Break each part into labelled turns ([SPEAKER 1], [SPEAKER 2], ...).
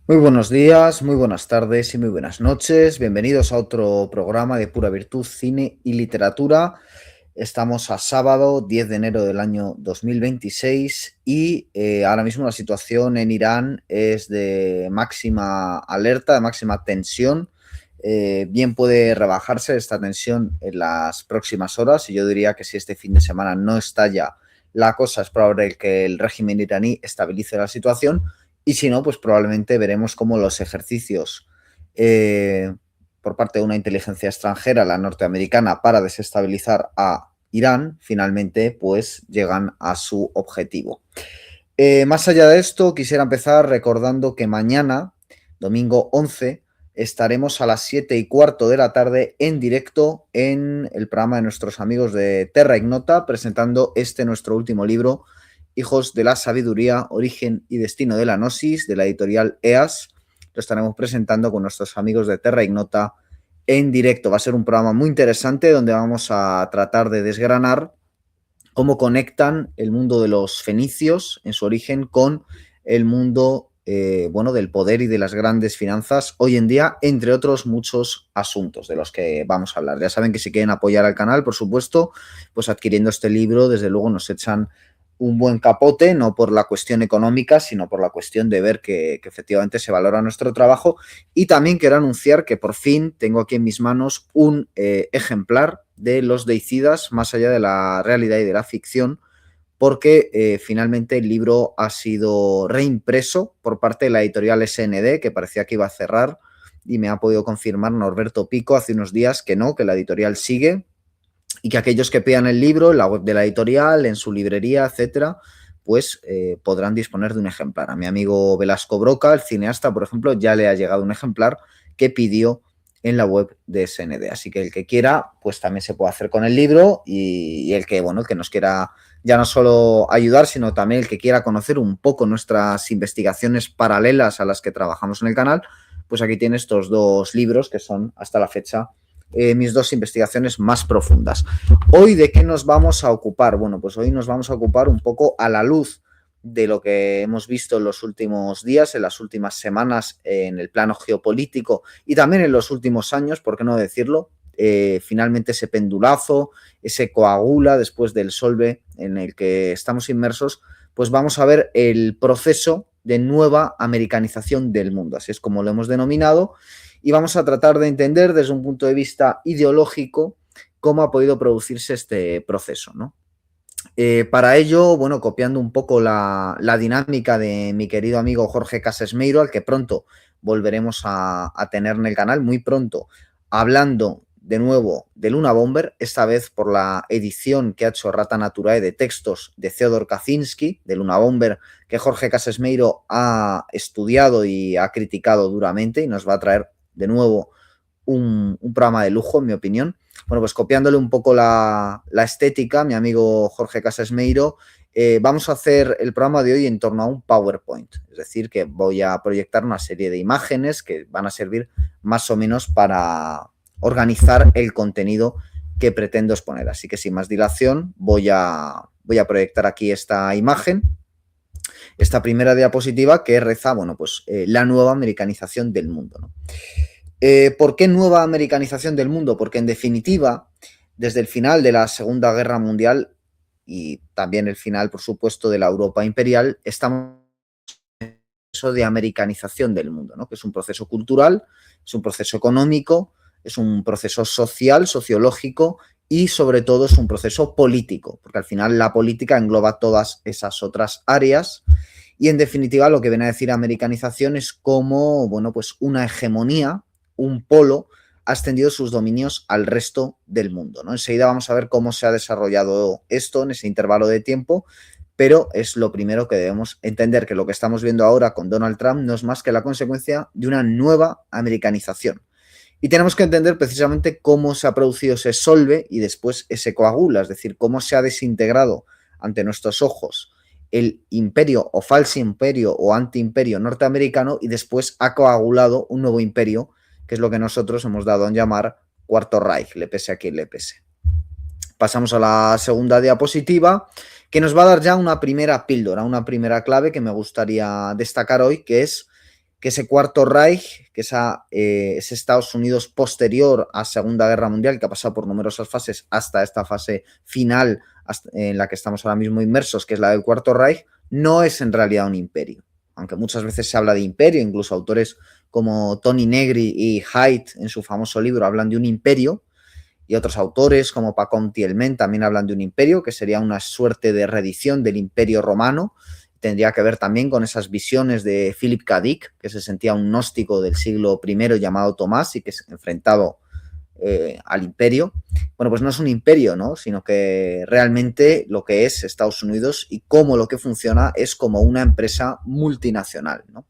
[SPEAKER 1] Muy buenos días, muy buenas tardes y muy buenas noches. Bienvenidos a otro programa de Pura Virtud, Cine y Literatura. Estamos a sábado 10 de enero del año 2026 y ahora mismo la situación en Irán es de máxima alerta, de máxima tensión. Bien puede rebajarse esta tensión en las próximas horas y yo diría que si este fin de semana no estalla la cosa, es probable que el régimen iraní estabilice la situación y si no, pues probablemente veremos cómo los ejercicios por parte de una inteligencia extranjera, la norteamericana, para desestabilizar a Irán, finalmente pues llegan a su objetivo. Más allá de esto, quisiera empezar recordando que mañana, domingo 11, estaremos a las 7:15 de la tarde en directo en el programa de nuestros amigos de Terra Ignota, presentando nuestro último libro, Hijos de la Sabiduría, Origen y Destino de la Gnosis, de la editorial EAS. Lo estaremos presentando con nuestros amigos de Terra Ignota en directo. Va a ser un programa muy interesante donde vamos a tratar de desgranar cómo conectan el mundo de los fenicios en su origen con el mundo del poder y de las grandes finanzas hoy en día, entre otros muchos asuntos de los que vamos a hablar. Ya saben que si quieren apoyar al canal, por supuesto, pues adquiriendo este libro, desde luego nos echan un buen capote, no por la cuestión económica, sino por la cuestión de ver que efectivamente se valora nuestro trabajo. Y también quiero anunciar que por fin tengo aquí en mis manos un ejemplar de Los Deicidas, más allá de la realidad y de la ficción, porque finalmente el libro ha sido reimpreso por parte de la editorial SND, que parecía que iba a cerrar, y me ha podido confirmar Norberto Pico hace unos días que no, que la editorial sigue y que aquellos que pidan el libro en la web de la editorial, en su librería, etcétera, pues podrán disponer de un ejemplar. A mi amigo Velasco Broca, el cineasta, por ejemplo, ya le ha llegado un ejemplar que pidió en la web de SND. Así que el que quiera, pues también se puede hacer con el libro y el que, bueno, el que nos quiera ya no solo ayudar, sino también el que quiera conocer un poco nuestras investigaciones paralelas a las que trabajamos en el canal, pues aquí tiene estos dos libros que son hasta la fecha mis dos investigaciones más profundas. Hoy, ¿de qué nos vamos a ocupar? Bueno, pues hoy nos vamos a ocupar un poco a la luz de lo que hemos visto en los últimos días, en las últimas semanas, en el plano geopolítico y también en los últimos años, ¿por qué no decirlo? Finalmente ese pendulazo, ese coagula después del solve en el que estamos inmersos, pues vamos a ver el proceso de nueva americanización del mundo, así es como lo hemos denominado, y vamos a tratar de entender desde un punto de vista ideológico cómo ha podido producirse este proceso, ¿no? Para ello, bueno, copiando un poco la dinámica de mi querido amigo Jorge Casesmeiro, al que pronto volveremos a tener en el canal, muy pronto, hablando de nuevo de Luna Bomber, esta vez por la edición que ha hecho Rata Naturae de textos de Theodor Kaczynski, de Luna Bomber, que Jorge Casesmeiro ha estudiado y ha criticado duramente y nos va a traer de nuevo un programa de lujo, en mi opinión. Bueno, pues copiándole un poco la estética, mi amigo Jorge Casasmeiro, vamos a hacer el programa de hoy en torno a un PowerPoint. Es decir, que voy a proyectar una serie de imágenes que van a servir más o menos para organizar el contenido que pretendo exponer. Así que sin más dilación, voy a proyectar aquí esta imagen, esta primera diapositiva que reza, bueno, pues la nueva americanización del mundo, ¿no? ¿Por qué nueva americanización del mundo? Porque en definitiva, desde el final de la Segunda Guerra Mundial y también el final, por supuesto, de la Europa imperial, estamos en un proceso de americanización del mundo, ¿no? Que es un proceso cultural, es un proceso económico, es un proceso social, sociológico y sobre todo es un proceso político, porque al final la política engloba todas esas otras áreas. Y en definitiva lo que viene a decir americanización es como, bueno, pues una hegemonía, un polo, ha extendido sus dominios al resto del mundo, ¿no? Enseguida vamos a ver cómo se ha desarrollado esto en ese intervalo de tiempo, pero es lo primero que debemos entender, que lo que estamos viendo ahora con Donald Trump no es más que la consecuencia de una nueva americanización. Y tenemos que entender precisamente cómo se ha producido ese solve y después ese coagula, es decir, cómo se ha desintegrado ante nuestros ojos el imperio o falso imperio o antiimperio norteamericano y después ha coagulado un nuevo imperio, que es lo que nosotros hemos dado en llamar Cuarto Reich, le pese a quien le pese. Pasamos a la segunda diapositiva, que nos va a dar ya una primera píldora, una primera clave que me gustaría destacar hoy, que es que ese Cuarto Reich, que ese Estados Unidos posterior a Segunda Guerra Mundial, que ha pasado por numerosas fases hasta esta fase final en la que estamos ahora mismo inmersos, que es la del Cuarto Reich, no es en realidad un imperio. Aunque muchas veces se habla de imperio, incluso autores como Tony Negri y Haidt en su famoso libro hablan de un imperio, y otros autores como Pacom Thielman también hablan de un imperio, que sería una suerte de reedición del imperio romano. Tendría que ver también con esas visiones de Philip K. Dick, que se sentía un gnóstico del siglo I llamado Tomás y que es enfrentado al imperio. Bueno, pues no es un imperio, ¿no? Sino que realmente lo que es Estados Unidos y cómo lo que funciona es como una empresa multinacional, ¿no?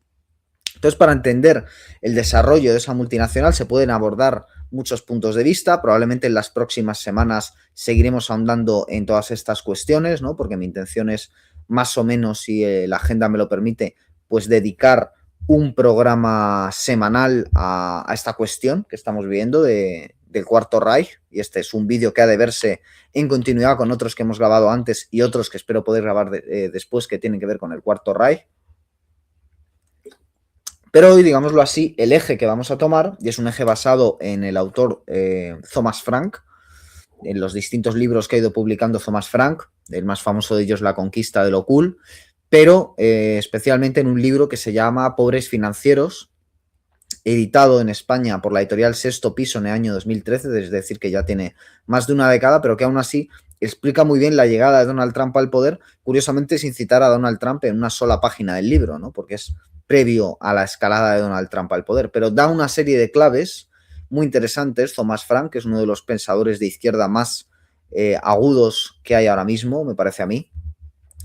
[SPEAKER 1] Entonces, para entender el desarrollo de esa multinacional se pueden abordar muchos puntos de vista. Probablemente en las próximas semanas seguiremos ahondando en todas estas cuestiones, ¿no? Porque mi intención es más o menos, si la agenda me lo permite, pues dedicar un programa semanal a esta cuestión que estamos viendo del Cuarto Reich. Y este es un vídeo que ha de verse en continuidad con otros que hemos grabado antes y otros que espero poder grabar después que tienen que ver con el Cuarto Reich. Pero hoy, digámoslo así, el eje que vamos a tomar, y es un eje basado en el autor Thomas Frank, en los distintos libros que ha ido publicando Thomas Frank, el más famoso de ellos, La conquista de lo cool, pero especialmente en un libro que se llama Pobres financieros, editado en España por la editorial Sexto Piso en el año 2013, es decir, que ya tiene más de una década, pero que aún así explica muy bien la llegada de Donald Trump al poder, curiosamente sin citar a Donald Trump en una sola página del libro, ¿no? Porque es previo a la escalada de Donald Trump al poder, pero da una serie de claves muy interesantes. Thomas Frank, que es uno de los pensadores de izquierda más agudos que hay ahora mismo, me parece a mí,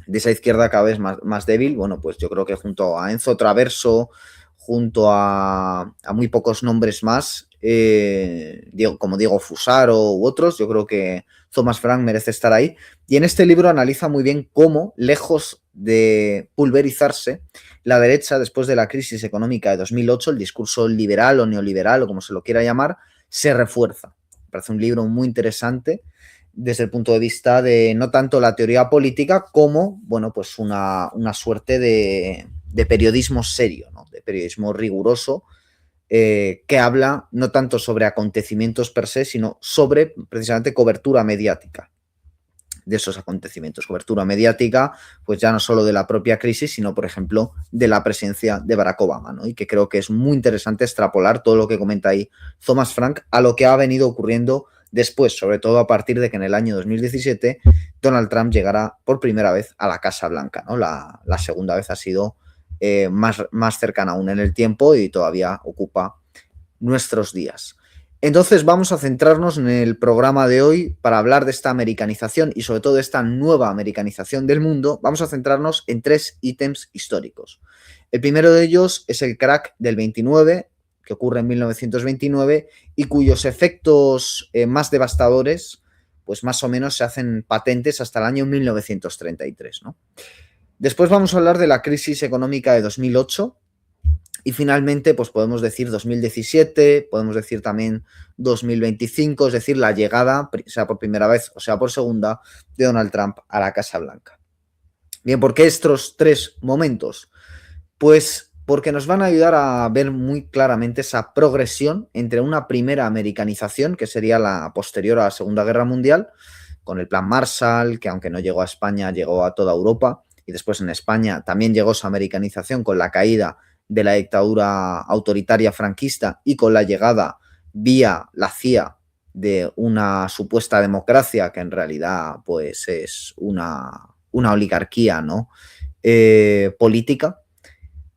[SPEAKER 1] de esa izquierda cada vez más débil. Bueno, pues yo creo que junto a Enzo Traverso, junto a muy pocos nombres más, como Diego Fusaro u otros, yo creo que Thomas Frank merece estar ahí. Y en este libro analiza muy bien cómo, lejos de pulverizarse, la derecha, después de la crisis económica de 2008, el discurso liberal o neoliberal, o como se lo quiera llamar, se refuerza. Me parece un libro muy interesante desde el punto de vista de no tanto la teoría política como, bueno, pues una suerte de periodismo serio, ¿no? De periodismo riguroso, que habla no tanto sobre acontecimientos per se, sino sobre precisamente cobertura mediática de esos acontecimientos. Cobertura mediática, pues ya no solo de la propia crisis, sino, por ejemplo, de la presidencia de Barack Obama, ¿no? Y que creo que es muy interesante extrapolar todo lo que comenta ahí Thomas Frank a lo que ha venido ocurriendo después, sobre todo a partir de que en el año 2017 Donald Trump llegara por primera vez a la Casa Blanca, ¿no? La segunda vez ha sido más cercana aún en el tiempo y todavía ocupa nuestros días. Entonces vamos a centrarnos en el programa de hoy para hablar de esta americanización y sobre todo de esta nueva americanización del mundo. Vamos a centrarnos en 3 ítems históricos. El primero de ellos es el crack del 29, que ocurre en 1929 y cuyos efectos más devastadores, pues más o menos se hacen patentes hasta el año 1933, ¿no? Después vamos a hablar de la crisis económica de 2008 y finalmente pues podemos decir 2017, podemos decir también 2025, es decir, la llegada, sea por primera vez o sea por segunda, de Donald Trump a la Casa Blanca. Bien, ¿por qué estos 3 momentos? Pues porque nos van a ayudar a ver muy claramente esa progresión entre una primera americanización, que sería la posterior a la Segunda Guerra Mundial, con el Plan Marshall, que aunque no llegó a España, llegó a toda Europa, y después en España también llegó esa americanización con la caída de la dictadura autoritaria franquista y con la llegada vía la CIA de una supuesta democracia que en realidad pues es una oligarquía, ¿no? Política,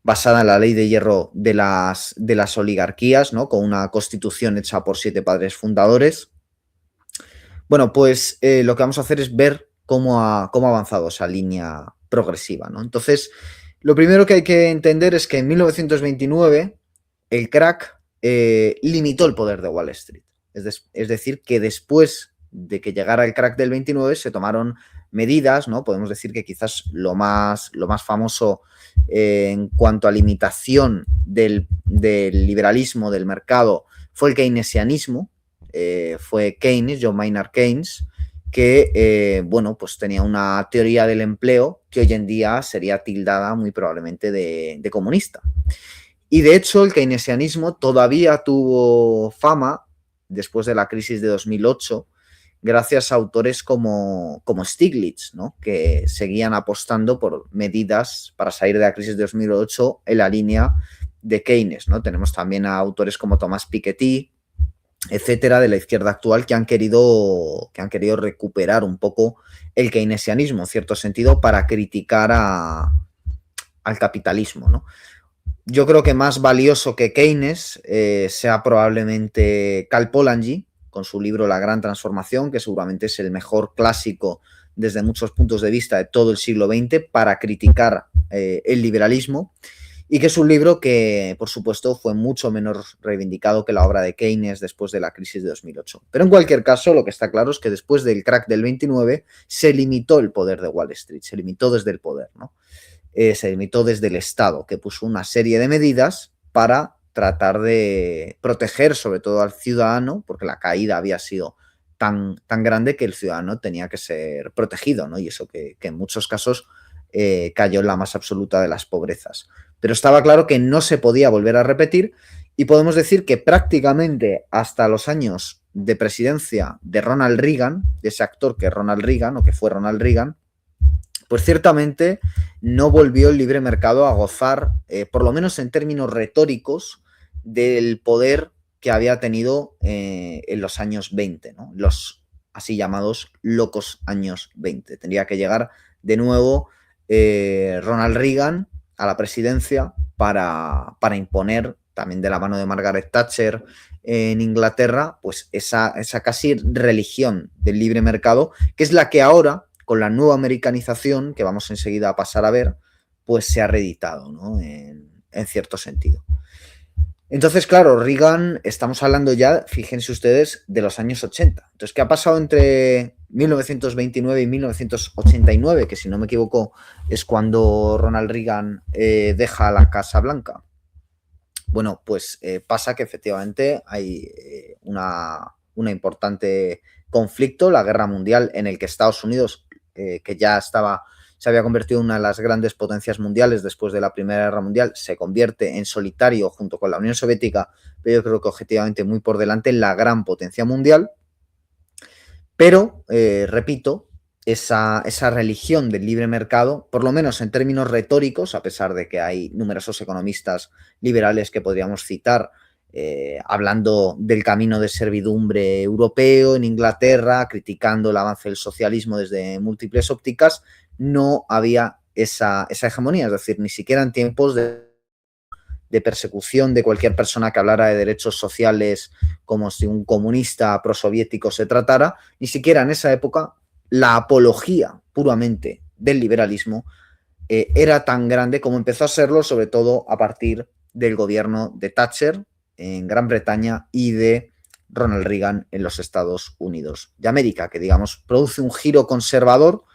[SPEAKER 1] basada en la ley de hierro de las oligarquías, ¿no? Con una constitución hecha por 7 padres fundadores. Bueno, pues lo que vamos a hacer es ver cómo ha avanzado esa línea progresiva, ¿no? Entonces, lo primero que hay que entender es que en 1929 el crack limitó el poder de Wall Street. Es decir, que después de que llegara el crack del 29 se tomaron medidas, ¿no? Podemos decir que quizás lo más famoso en cuanto a limitación del liberalismo del mercado fue el keynesianismo, fue Keynes, John Maynard Keynes, que bueno, pues tenía una teoría del empleo que hoy en día sería tildada muy probablemente de comunista. Y de hecho el keynesianismo todavía tuvo fama después de la crisis de 2008 gracias a autores como Stiglitz, ¿no? Que seguían apostando por medidas para salir de la crisis de 2008 en la línea de Keynes, ¿no? Tenemos también a autores como Thomas Piketty, etcétera, de la izquierda actual que han querido recuperar un poco el keynesianismo, en cierto sentido, para criticar al capitalismo, ¿no? Yo creo que más valioso que Keynes sea probablemente Cal Polanyi, con su libro La Gran Transformación, que seguramente es el mejor clásico desde muchos puntos de vista de todo el siglo XX para criticar el liberalismo, y que es un libro que, por supuesto, fue mucho menos reivindicado que la obra de Keynes después de la crisis de 2008. Pero en cualquier caso, lo que está claro es que después del crack del 29 se limitó el poder de Wall Street, se limitó desde el poder, ¿no? Se limitó desde el Estado, que puso una serie de medidas para tratar de proteger sobre todo al ciudadano, porque la caída había sido tan grande que el ciudadano tenía que ser protegido, ¿no? Y eso que en muchos casos cayó en la más absoluta de las pobrezas. Pero estaba claro que no se podía volver a repetir, y podemos decir que prácticamente hasta los años de presidencia de Ronald Reagan, de ese actor que es Ronald Reagan, o que fue Ronald Reagan, pues ciertamente no volvió el libre mercado a gozar, por lo menos en términos retóricos, del poder que había tenido en los años 20, ¿no? Los así llamados locos años 20. Tendría que llegar de nuevo Ronald Reagan a la presidencia para imponer, también de la mano de Margaret Thatcher en Inglaterra, pues esa casi religión del libre mercado, que es la que ahora, con la nueva americanización, que vamos enseguida a pasar a ver, pues se ha reeditado, ¿no? En cierto sentido. Entonces, claro, Reagan, estamos hablando ya, fíjense ustedes, de los años 80. Entonces, ¿qué ha pasado entre 1929 y 1989? Que si no me equivoco es cuando Ronald Reagan deja la Casa Blanca. Bueno, pues pasa que efectivamente hay una importante conflicto, la guerra mundial, en el que Estados Unidos, que ya se había convertido en una de las grandes potencias mundiales después de la Primera Guerra Mundial, se convierte en solitario junto con la Unión Soviética, pero yo creo que objetivamente muy por delante, en la gran potencia mundial. Pero, repito, esa religión del libre mercado, por lo menos en términos retóricos, a pesar de que hay numerosos economistas liberales que podríamos citar, hablando del camino de servidumbre europeo en Inglaterra, criticando el avance del socialismo desde múltiples ópticas, no había esa hegemonía, es decir, ni siquiera en tiempos de persecución de cualquier persona que hablara de derechos sociales como si un comunista prosoviético se tratara, ni siquiera en esa época la apología puramente del liberalismo era tan grande como empezó a serlo, sobre todo a partir del gobierno de Thatcher en Gran Bretaña y de Ronald Reagan en los Estados Unidos de América, que digamos produce un giro conservador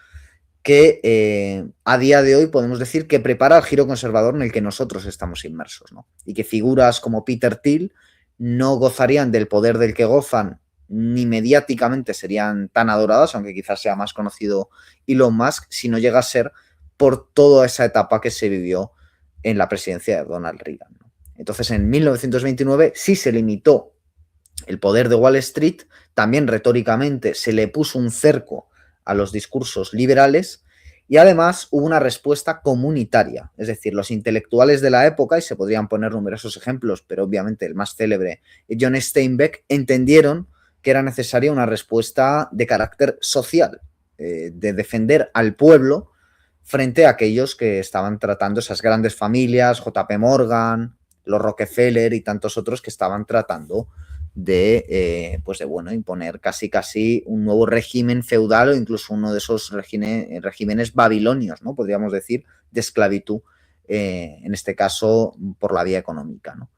[SPEAKER 1] que a día de hoy podemos decir que prepara el giro conservador en el que nosotros estamos inmersos, ¿no? Y que figuras como Peter Thiel no gozarían del poder del que gozan, ni mediáticamente serían tan adoradas, aunque quizás sea más conocido Elon Musk, si no llega a ser por toda esa etapa que se vivió en la presidencia de Donald Reagan, ¿no? Entonces, en 1929 sí se limitó el poder de Wall Street, también retóricamente se le puso un cerco a los discursos liberales, y además hubo una respuesta comunitaria, es decir, los intelectuales de la época, y se podrían poner numerosos ejemplos, pero obviamente el más célebre, John Steinbeck, entendieron que era necesaria una respuesta de carácter social, de defender al pueblo frente a aquellos que estaban tratando esas grandes familias, JP Morgan, los Rockefeller y tantos otros que estaban tratando de imponer casi un nuevo régimen feudal o incluso uno de esos regímenes babilonios, ¿no? Podríamos decir, de esclavitud, en este caso por la vía económica, ¿no?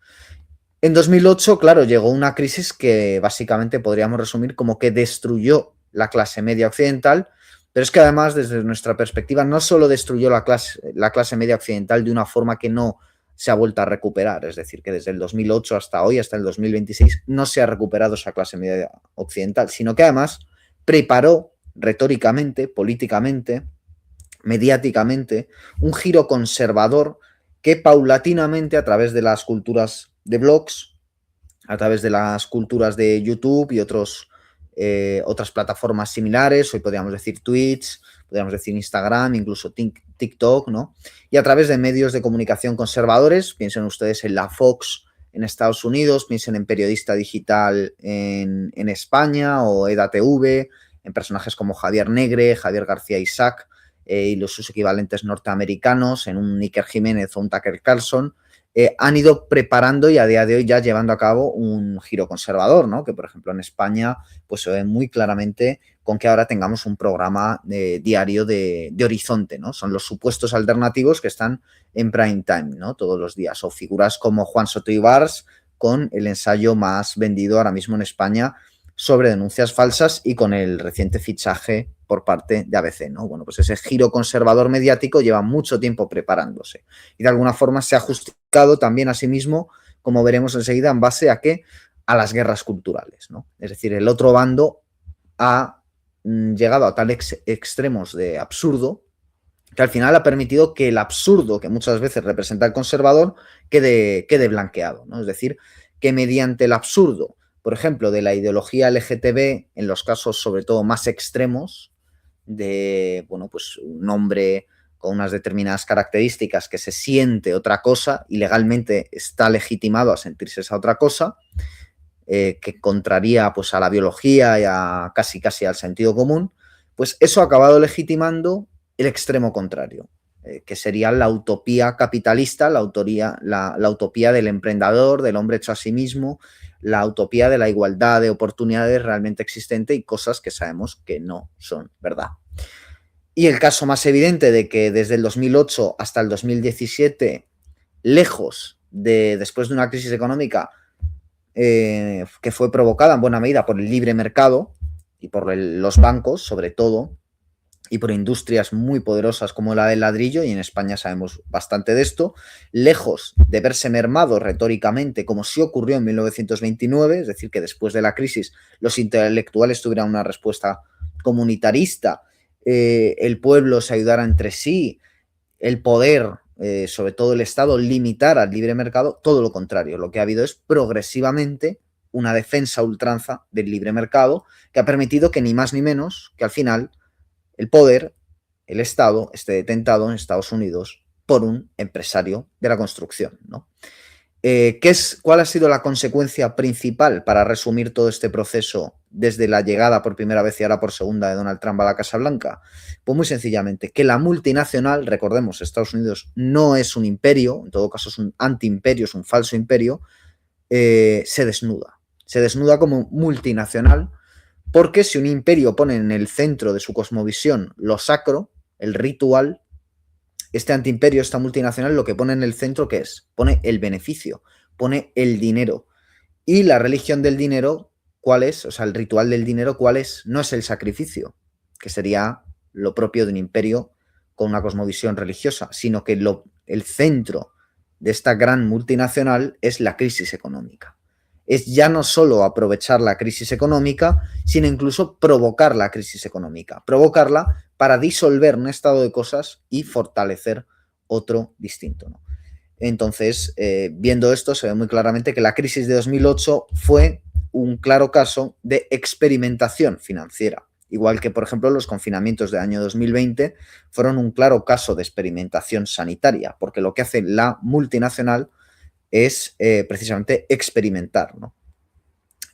[SPEAKER 1] En 2008, claro, llegó una crisis que básicamente podríamos resumir como que destruyó la clase media occidental, pero es que además, desde nuestra perspectiva, no solo destruyó la clase media occidental de una forma que no se ha vuelto a recuperar, es decir, que desde el 2008 hasta hoy, hasta el 2026, no se ha recuperado esa clase media occidental, sino que además preparó retóricamente, políticamente, mediáticamente, un giro conservador que paulatinamente a través de las culturas de blogs, a través de las culturas de YouTube y otras plataformas similares, hoy podríamos decir Twitch, podríamos decir Instagram, incluso TikTok, ¿no? Y a través de medios de comunicación conservadores, piensen ustedes en la Fox en Estados Unidos, piensen en Periodista Digital en España o EDATV, en personajes como Javier Negre, Javier García Isaac y sus equivalentes norteamericanos, en un Iker Jiménez o un Tucker Carlson, han ido preparando y a día de hoy ya llevando a cabo un giro conservador, ¿no? Que por ejemplo en España pues se ve muy claramente con que ahora tengamos un programa diario de Horizonte, ¿no? Son los supuestos alternativos que están en prime time, ¿no? Todos los días, o figuras como Juan Soto Ibars con el ensayo más vendido ahora mismo en España sobre denuncias falsas y con el reciente fichaje por parte de ABC, ¿no? Bueno, pues ese giro conservador mediático lleva mucho tiempo preparándose y de alguna forma se ha justificado también a sí mismo, como veremos enseguida, en base a qué, a las guerras culturales, ¿no? Es decir, el otro bando ha llegado a tales extremos de absurdo que al final ha permitido que el absurdo que muchas veces representa el conservador quede blanqueado, ¿no? Es decir, que mediante el absurdo, por ejemplo, de la ideología LGTB, en los casos sobre todo más extremos, de, bueno, pues un hombre con unas determinadas características que se siente otra cosa y legalmente está legitimado a sentirse esa otra cosa, que contraría pues a la biología y a casi al sentido común, pues eso ha acabado legitimando el extremo contrario, que sería la utopía capitalista, la utopía del emprendedor, del hombre hecho a sí mismo, la utopía de la igualdad de oportunidades realmente existente y cosas que sabemos que no son verdad. Y el caso más evidente de que desde el 2008 hasta el 2017, lejos de, después de una crisis económica que fue provocada en buena medida por el libre mercado y por los bancos, sobre todo, y por industrias muy poderosas como la del ladrillo, y en España sabemos bastante de esto, lejos de verse mermado retóricamente, como sí ocurrió en 1929, es decir, que después de la crisis los intelectuales tuvieran una respuesta comunitarista, el pueblo se ayudara entre sí, el poder, sobre todo el Estado, limitara al libre mercado, todo lo contrario. Lo que ha habido es progresivamente una defensa a ultranza del libre mercado que ha permitido que ni más ni menos que al final el poder, el Estado, esté detentado en Estados Unidos por un empresario de la construcción, ¿no? ¿Cuál ha sido la consecuencia principal para resumir todo este proceso desde la llegada por primera vez y ahora por segunda de Donald Trump a la Casa Blanca? Pues muy sencillamente, que la multinacional, recordemos, Estados Unidos no es un imperio, en todo caso es un antiimperio, es un falso imperio, se desnuda como multinacional, porque si un imperio pone en el centro de su cosmovisión lo sacro, el ritual, este antiimperio, esta multinacional, lo que pone en el centro, ¿qué es? Pone el beneficio, pone el dinero. Y la religión del dinero, ¿cuál es? O sea, el ritual del dinero, ¿cuál es? No es el sacrificio, que sería lo propio de un imperio con una cosmovisión religiosa, sino que el centro de esta gran multinacional es la crisis económica. Es ya no solo aprovechar la crisis económica, sino incluso provocar la crisis económica. Provocarla para disolver un estado de cosas y fortalecer otro distinto, ¿no? Entonces, viendo esto, se ve muy claramente que la crisis de 2008 fue un claro caso de experimentación financiera. Igual que, por ejemplo, los confinamientos del año 2020 fueron un claro caso de experimentación sanitaria, porque lo que hace la multinacional es precisamente experimentar, ¿no?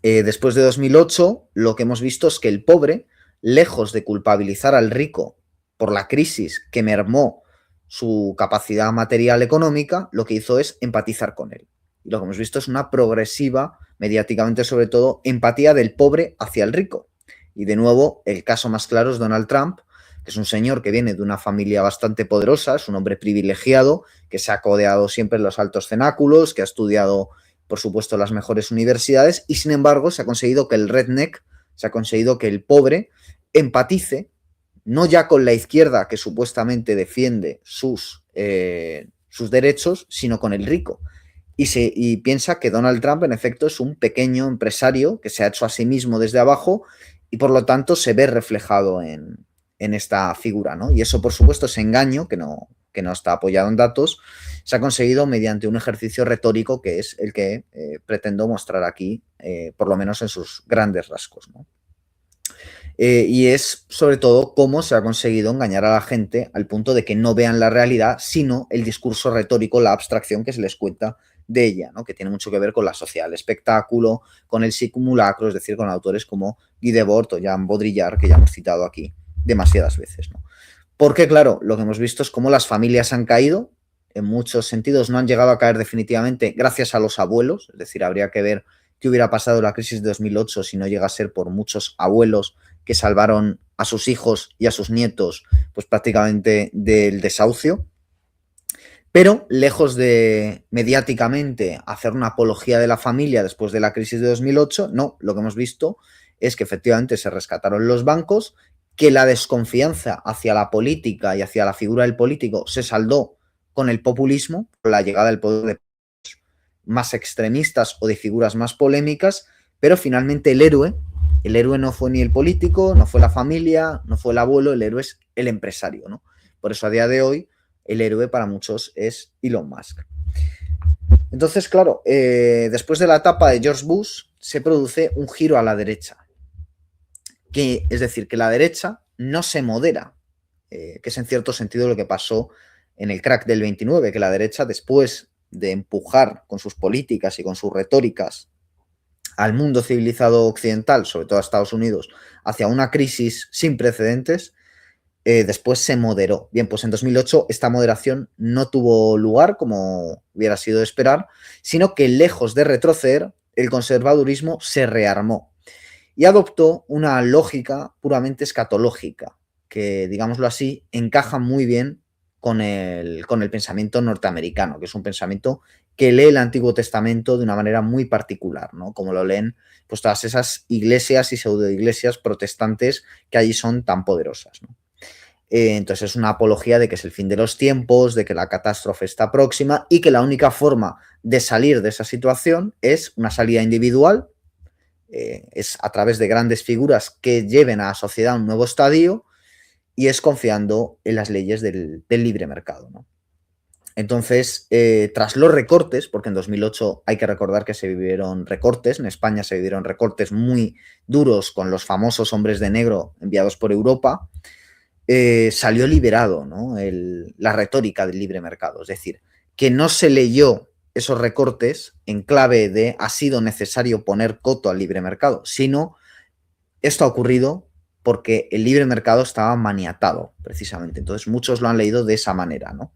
[SPEAKER 1] Después de 2008, lo que hemos visto es que el pobre, lejos de culpabilizar al rico por la crisis que mermó su capacidad material económica, lo que hizo es empatizar con él. Y lo que hemos visto es una progresiva, mediáticamente sobre todo, empatía del pobre hacia el rico. Y de nuevo, el caso más claro es Donald Trump, que es un señor que viene de una familia bastante poderosa, es un hombre privilegiado, que se ha codeado siempre en los altos cenáculos, que ha estudiado, por supuesto, las mejores universidades, y sin embargo se ha conseguido que el redneck, se ha conseguido que el pobre empatice, no ya con la izquierda que supuestamente defiende sus derechos, sino con el rico. Y piensa que Donald Trump, en efecto, es un pequeño empresario que se ha hecho a sí mismo desde abajo y por lo tanto se ve reflejado en esta figura, ¿no? Y eso, por supuesto, es engaño que no que no está apoyado en datos, se ha conseguido mediante un ejercicio retórico que es el que pretendo mostrar aquí, por lo menos en sus grandes rasgos, ¿no? Y es sobre todo cómo se ha conseguido engañar a la gente al punto de que no vean la realidad, sino el discurso retórico, la abstracción que se les cuenta de ella, ¿no? Que tiene mucho que ver con la sociedad, el espectáculo, con el simulacro, es decir, con autores como Guy Debord o Jean Baudrillard, que ya hemos citado aquí demasiadas veces, ¿no? Porque, claro, lo que hemos visto es cómo las familias han caído, en muchos sentidos no han llegado a caer definitivamente gracias a los abuelos, es decir, habría que ver qué hubiera pasado en la crisis de 2008 si no llega a ser por muchos abuelos que salvaron a sus hijos y a sus nietos, pues prácticamente del desahucio. Pero lejos de mediáticamente hacer una apología de la familia después de la crisis de 2008, no, lo que hemos visto es que efectivamente se rescataron los bancos, que la desconfianza hacia la política y hacia la figura del político se saldó con el populismo, con la llegada del poder de más extremistas o de figuras más polémicas, pero finalmente el héroe no fue ni el político, no fue la familia, no fue el abuelo, el héroe es el empresario, ¿no? Por eso a día de hoy el héroe para muchos es Elon Musk. Entonces, claro, después de la etapa de George Bush se produce un giro a la derecha, es decir, que la derecha no se modera, que es en cierto sentido lo que pasó en el crack del 29, que la derecha, después de empujar con sus políticas y con sus retóricas al mundo civilizado occidental, sobre todo a Estados Unidos, hacia una crisis sin precedentes, después se moderó. Bien, pues en 2008 esta moderación no tuvo lugar, como hubiera sido de esperar, sino que lejos de retroceder, el conservadurismo se rearmó y adoptó una lógica puramente escatológica, que, digámoslo así, encaja muy bien con el pensamiento norteamericano, que es un pensamiento que lee el Antiguo Testamento de una manera muy particular, ¿no? Como lo leen pues todas esas iglesias y pseudoiglesias protestantes que allí son tan poderosas, ¿no? Entonces es una apología de que es el fin de los tiempos, de que la catástrofe está próxima y que la única forma de salir de esa situación es una salida individual, es a través de grandes figuras que lleven a la sociedad a un nuevo estadio y es confiando en las leyes del libre mercado, ¿no? Entonces, tras los recortes, porque en 2008 hay que recordar que se vivieron recortes, en España se vivieron recortes muy duros con los famosos hombres de negro enviados por Europa, salió liberado, ¿no? La retórica del libre mercado, es decir, que no se leyó esos recortes en clave de ha sido necesario poner coto al libre mercado, sino esto ha ocurrido porque el libre mercado estaba maniatado, precisamente. Entonces, muchos lo han leído de esa manera, ¿no?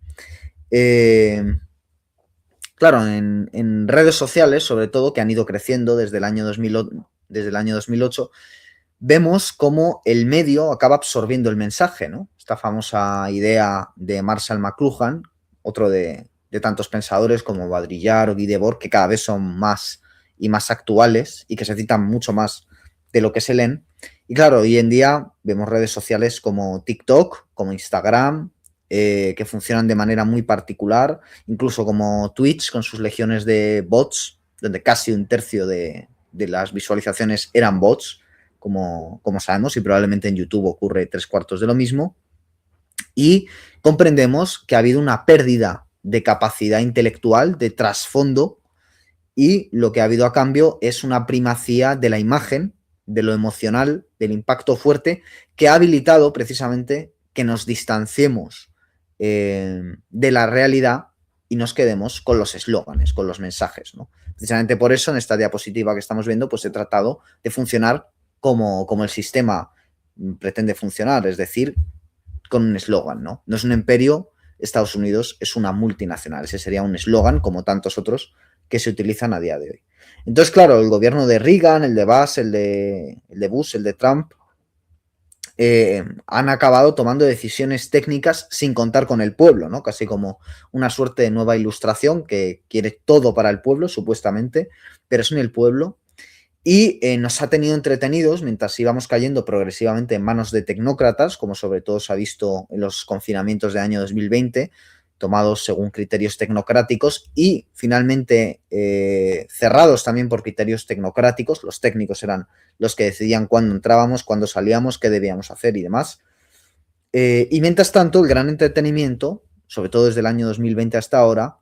[SPEAKER 1] Claro, en redes sociales, sobre todo, que han ido creciendo desde el año 2008, vemos cómo el medio acaba absorbiendo el mensaje, ¿no? Esta famosa idea de Marshall McLuhan, otro de tantos pensadores como Baudrillard o Guy Debord, que cada vez son más y más actuales y que se citan mucho más de lo que se leen. Y claro, hoy en día vemos redes sociales como TikTok, como Instagram, que funcionan de manera muy particular, incluso como Twitch con sus legiones de bots, donde casi un tercio de las visualizaciones eran bots, como sabemos, y probablemente en YouTube ocurre 3/4 de lo mismo. Y comprendemos que ha habido una pérdida de capacidad intelectual, de trasfondo, y lo que ha habido a cambio es una primacía de la imagen, de lo emocional, del impacto fuerte, que ha habilitado precisamente que nos distanciemos de la realidad y nos quedemos con los eslóganes, con los mensajes, ¿no? Precisamente por eso en esta diapositiva que estamos viendo pues he tratado de funcionar como el sistema pretende funcionar, es decir, con un eslogan, ¿no? No es un imperio, Estados Unidos es una multinacional, ese sería un eslogan como tantos otros que se utilizan a día de hoy. Entonces, claro, el gobierno de Reagan, el de Bush, el de Bush, el de Trump, han acabado tomando decisiones técnicas sin contar con el pueblo, ¿no? Casi como una suerte de nueva ilustración que quiere todo para el pueblo, supuestamente, pero sin el pueblo. Y nos ha tenido entretenidos mientras íbamos cayendo progresivamente en manos de tecnócratas, como sobre todo se ha visto en los confinamientos del año 2020, tomados según criterios tecnocráticos y finalmente cerrados también por criterios tecnocráticos. Los técnicos eran los que decidían cuándo entrábamos, cuándo salíamos, qué debíamos hacer y demás. Y mientras tanto, el gran entretenimiento sobre todo desde el año 2020 hasta ahora,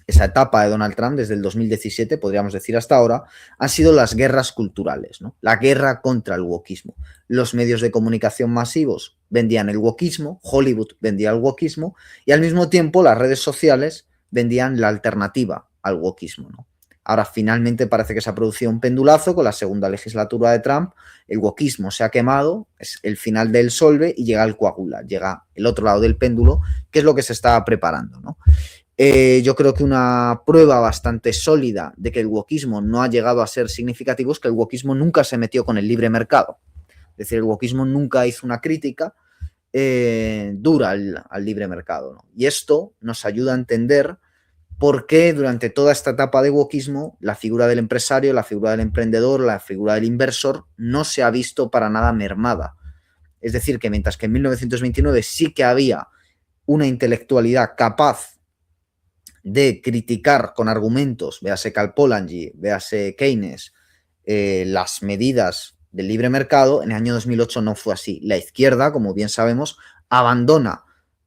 [SPEAKER 1] esa etapa de Donald Trump, desde el 2017, podríamos decir hasta ahora, han sido las guerras culturales, ¿no? La guerra contra el wokismo. Los medios de comunicación masivos vendían el wokismo, Hollywood vendía el wokismo, y al mismo tiempo las redes sociales vendían la alternativa al wokismo, ¿no? Ahora finalmente parece que se ha producido un pendulazo con la segunda legislatura de Trump, el wokismo se ha quemado, es el final del solve y llega el coagula, llega el otro lado del péndulo, que es lo que se está preparando, ¿no? Yo creo que una prueba bastante sólida de que el wokismo no ha llegado a ser significativo es que el wokismo nunca se metió con el libre mercado. Es decir, el wokismo nunca hizo una crítica dura al libre mercado, ¿no? Y esto nos ayuda a entender por qué durante toda esta etapa de wokismo la figura del empresario, la figura del emprendedor, la figura del inversor no se ha visto para nada mermada. Es decir, que mientras que en 1929 sí que había una intelectualidad capaz de criticar con argumentos, véase Karl Polanyi, véase Keynes, las medidas del libre mercado, en el año 2008 no fue así. La izquierda, como bien sabemos, abandona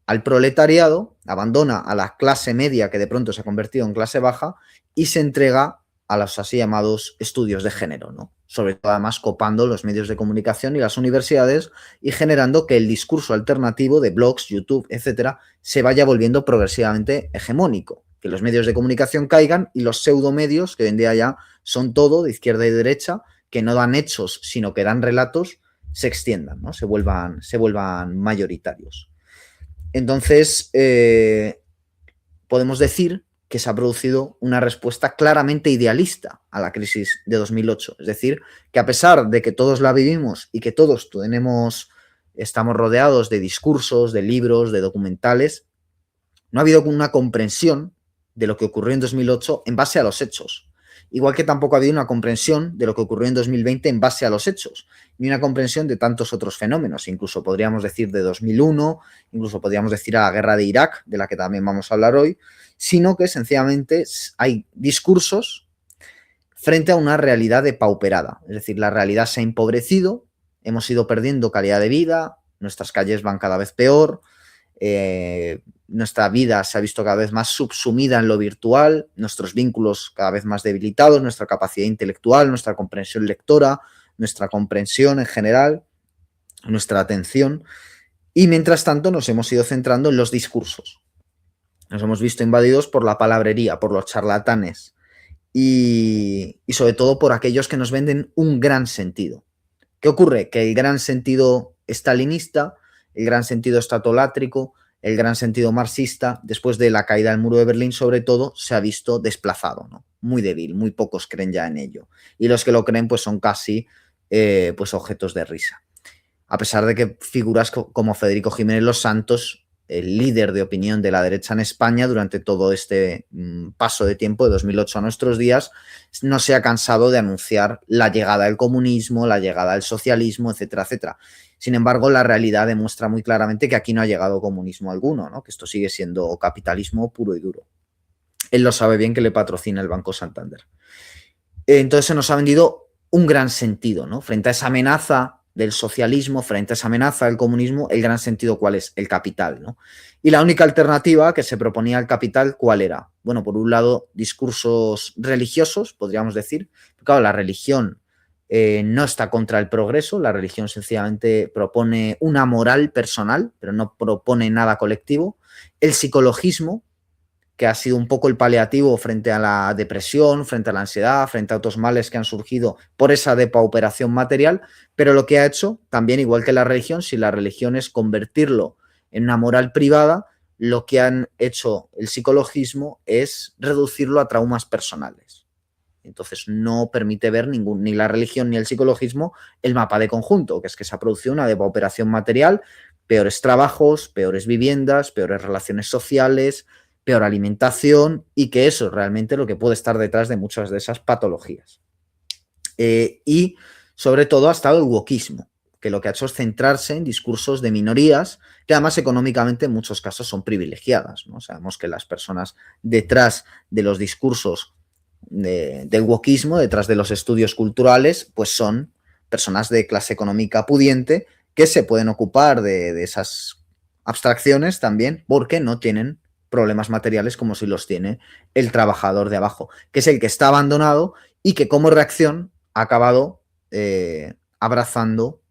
[SPEAKER 1] al proletariado, abandona a la clase media que de pronto se ha convertido en clase baja y se entrega a los así llamados estudios de género, ¿no? Sobre todo además copando los medios de comunicación y las universidades y generando que el discurso alternativo de blogs, YouTube, etcétera, se vaya volviendo progresivamente hegemónico, que los medios de comunicación caigan y los pseudomedios, que hoy en día ya son todo de izquierda y derecha, que no dan hechos, sino que dan relatos, se extiendan, ¿no? Se vuelvan mayoritarios. Entonces, podemos decir que se ha producido una respuesta claramente idealista a la crisis de 2008. Es decir, que a pesar de que todos la vivimos y que todos estamos rodeados de discursos, de libros, de documentales, no ha habido una comprensión de lo que ocurrió en 2008 en base a los hechos. Igual que tampoco ha habido una comprensión de lo que ocurrió en 2020 en base a los hechos, ni una comprensión de tantos otros fenómenos, incluso podríamos decir de 2001, incluso podríamos decir a la guerra de Irak, de la que también vamos a hablar hoy, sino que sencillamente hay discursos frente a una realidad depauperada. Es decir, la realidad se ha empobrecido, hemos ido perdiendo calidad de vida, nuestras calles van cada vez peor, nuestra vida se ha visto cada vez más subsumida en lo virtual, nuestros vínculos cada vez más debilitados, nuestra capacidad intelectual, nuestra comprensión lectora, nuestra comprensión en general, nuestra atención, y mientras tanto nos hemos ido centrando en los discursos. Nos hemos visto invadidos por la palabrería, por los charlatanes y sobre todo por aquellos que nos venden un gran sentido. ¿Qué ocurre? Que el gran sentido estalinista, el gran sentido estatolátrico, el gran sentido marxista, después de la caída del muro de Berlín, sobre todo, se ha visto desplazado, ¿no? Muy débil, muy pocos creen ya en ello. Y los que lo creen, pues son casi pues objetos de risa. A pesar de que figuras como Federico Jiménez Los Santos, el líder de opinión de la derecha en España durante todo este paso de tiempo, de 2008 a nuestros días, no se ha cansado de anunciar la llegada del comunismo, la llegada del socialismo, etcétera, etcétera. Sin embargo, la realidad demuestra muy claramente que aquí no ha llegado comunismo alguno, ¿no? Que esto sigue siendo capitalismo puro y duro. Él lo sabe bien, que le patrocina el Banco Santander. Entonces se nos ha vendido un gran sentido, ¿no? Frente a esa amenaza del socialismo, frente a esa amenaza del comunismo, el gran sentido, ¿cuál es? El capital, ¿no? Y la única alternativa que se proponía al capital, ¿cuál era? Bueno, por un lado, discursos religiosos, podríamos decir. Claro, la religión no está contra el progreso, la religión sencillamente propone una moral personal, pero no propone nada colectivo. El psicologismo, que ha sido un poco el paliativo frente a la depresión, frente a la ansiedad, frente a otros males que han surgido por esa depauperación material, pero lo que ha hecho, también igual que la religión, si la religión es convertirlo en una moral privada, lo que han hecho el psicologismo es reducirlo a traumas personales. Entonces no permite ver ni la religión ni el psicologismo el mapa de conjunto, que es que se ha producido una depauperación material, peores trabajos, peores viviendas, peores relaciones sociales, peor alimentación, y que eso es realmente lo que puede estar detrás de muchas de esas patologías. Y sobre todo ha estado el wokismo, que lo que ha hecho es centrarse en discursos de minorías que además económicamente en muchos casos son privilegiadas, ¿no? Sabemos que las personas detrás de los discursos del wokismo, detrás de los estudios culturales, pues son personas de clase económica pudiente que se pueden ocupar de esas abstracciones también porque no tienen problemas materiales como si los tiene el trabajador de abajo, que es el que está abandonado y que como reacción ha acabado abrazando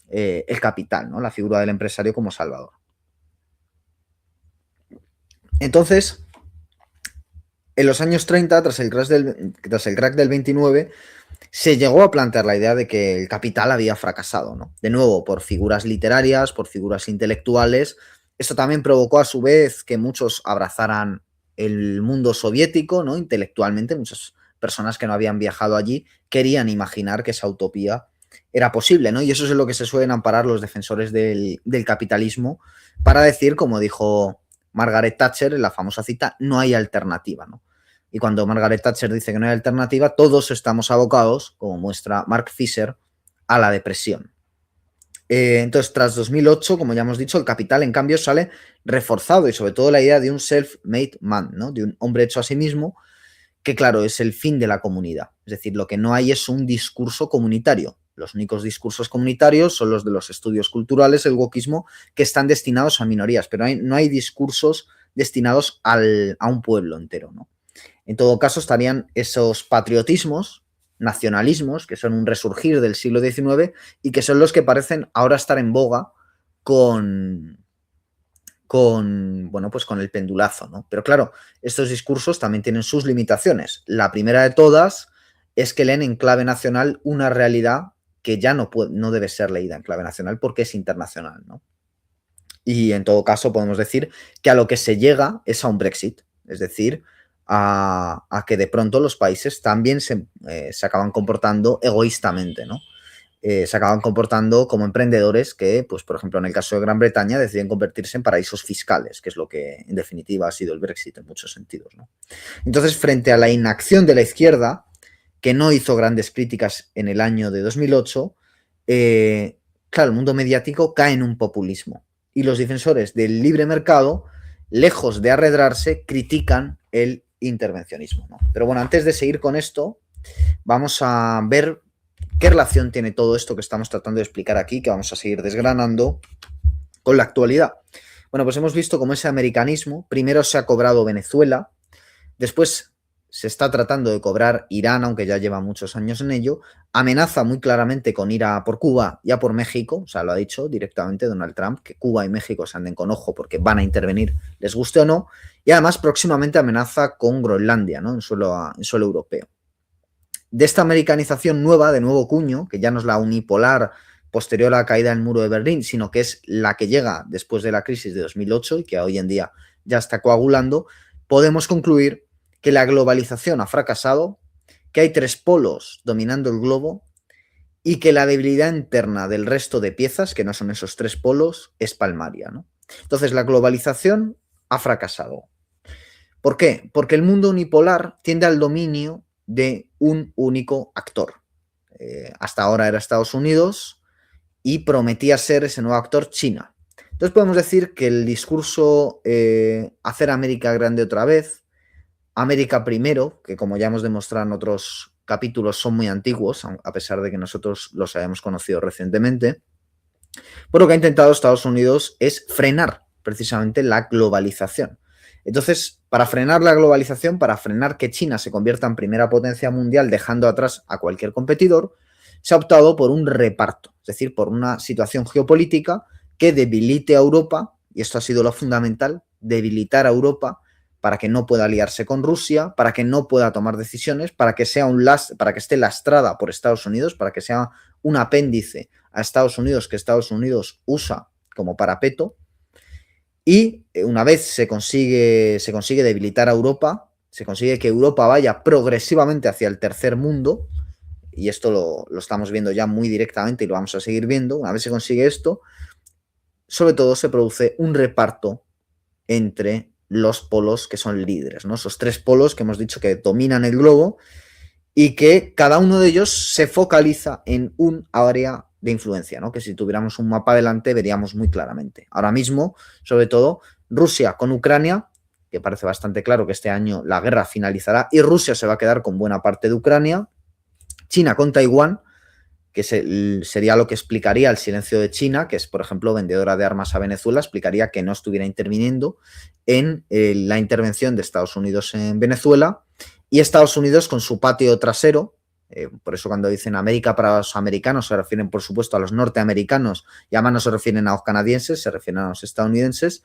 [SPEAKER 1] el capital, ¿no? La figura del empresario como salvador. Entonces, en los años 30, tras el crack del 29, se llegó a plantear la idea de que el capital había fracasado, ¿no? De nuevo, por figuras literarias, por figuras intelectuales. Esto también provocó a su vez que muchos abrazaran el mundo soviético, ¿no? Intelectualmente, muchas personas que no habían viajado allí querían imaginar que esa utopía era posible, ¿no? Y eso es en lo que se suelen amparar los defensores del capitalismo para decir, como dijo Margaret Thatcher en la famosa cita, no hay alternativa, ¿no? Y cuando Margaret Thatcher dice que no hay alternativa, todos estamos abocados, como muestra Mark Fisher, a la depresión. Entonces, tras 2008, como ya hemos dicho, el capital, en cambio, sale reforzado y sobre todo la idea de un self-made man, ¿no? De un hombre hecho a sí mismo, que claro, es el fin de la comunidad. Es decir, lo que no hay es un discurso comunitario. Los únicos discursos comunitarios son los de los estudios culturales, el wokismo, que están destinados a minorías, pero no hay discursos destinados a un pueblo entero, ¿no? En todo caso, estarían esos patriotismos, nacionalismos, que son un resurgir del siglo XIX y que son los que parecen ahora estar en boga bueno, pues con el pendulazo, ¿no? Pero claro, estos discursos también tienen sus limitaciones. La primera de todas es que leen en clave nacional una realidad que ya no debe ser leída en clave nacional porque es internacional, ¿no? Y en todo caso podemos decir que a lo que se llega es a un Brexit, es decir, a que de pronto los países también se acaban comportando egoístamente, ¿no? Se acaban comportando como emprendedores que, pues, por ejemplo, en el caso de Gran Bretaña, deciden convertirse en paraísos fiscales, que es lo que en definitiva ha sido el Brexit en muchos sentidos, ¿no? Entonces, frente a la inacción de la izquierda, que no hizo grandes críticas en el año de 2008, claro, el mundo mediático cae en un populismo. Y los defensores del libre mercado, lejos de arredrarse, critican el intervencionismo, ¿no? Pero bueno, antes de seguir con esto, vamos a ver qué relación tiene todo esto que estamos tratando de explicar aquí, que vamos a seguir desgranando, con la actualidad. Bueno, pues hemos visto cómo ese americanismo primero se ha cobrado Venezuela, después se está tratando de cobrar Irán, aunque ya lleva muchos años en ello, amenaza muy claramente con ir a por Cuba y a por México, o sea, lo ha dicho directamente Donald Trump, que Cuba y México se anden con ojo porque van a intervenir, les guste o no, y además próximamente amenaza con Groenlandia, ¿no? en suelo europeo. De esta americanización nueva, de nuevo cuño, que ya no es la unipolar posterior a la caída del muro de Berlín, sino que es la que llega después de la crisis de 2008 y que hoy en día ya está coagulando, podemos concluir que la globalización ha fracasado, que hay tres polos dominando el globo y que la debilidad interna del resto de piezas, que no son esos tres polos, es palmaria, ¿no? Entonces, la globalización ha fracasado. ¿Por qué? Porque el mundo unipolar tiende al dominio de un único actor. Hasta ahora era Estados Unidos y prometía ser ese nuevo actor China. Entonces podemos decir que el discurso hacer América grande otra vez, América primero, que como ya hemos demostrado en otros capítulos son muy antiguos, a pesar de que nosotros los hayamos conocido recientemente, por lo que ha intentado Estados Unidos es frenar precisamente la globalización. Entonces, para frenar la globalización, para frenar que China se convierta en primera potencia mundial dejando atrás a cualquier competidor, se ha optado por un reparto, es decir, por una situación geopolítica que debilite a Europa, y esto ha sido lo fundamental, debilitar a Europa para que no pueda aliarse con Rusia, para que no pueda tomar decisiones, para que esté lastrada por Estados Unidos, para que sea un apéndice a Estados Unidos que Estados Unidos usa como parapeto. Y una vez se consigue debilitar a Europa, se consigue que Europa vaya progresivamente hacia el tercer mundo, y esto lo estamos viendo ya muy directamente y lo vamos a seguir viendo. Una vez se consigue esto, sobre todo se produce un reparto entre los polos que son líderes, ¿no? Esos tres polos que hemos dicho que dominan el globo y que cada uno de ellos se focaliza en un área de influencia, ¿no? Que si tuviéramos un mapa delante veríamos muy claramente. Ahora mismo, sobre todo, Rusia con Ucrania, que parece bastante claro que este año la guerra finalizará y Rusia se va a quedar con buena parte de Ucrania, China con Taiwán, que sería lo que explicaría el silencio de China, que es, por ejemplo, vendedora de armas a Venezuela, explicaría que no estuviera interviniendo en la intervención de Estados Unidos en Venezuela, y Estados Unidos con su patio trasero. Por eso cuando dicen América para los americanos se refieren, por supuesto, a los norteamericanos, y además no se refieren a los canadienses, se refieren a los estadounidenses.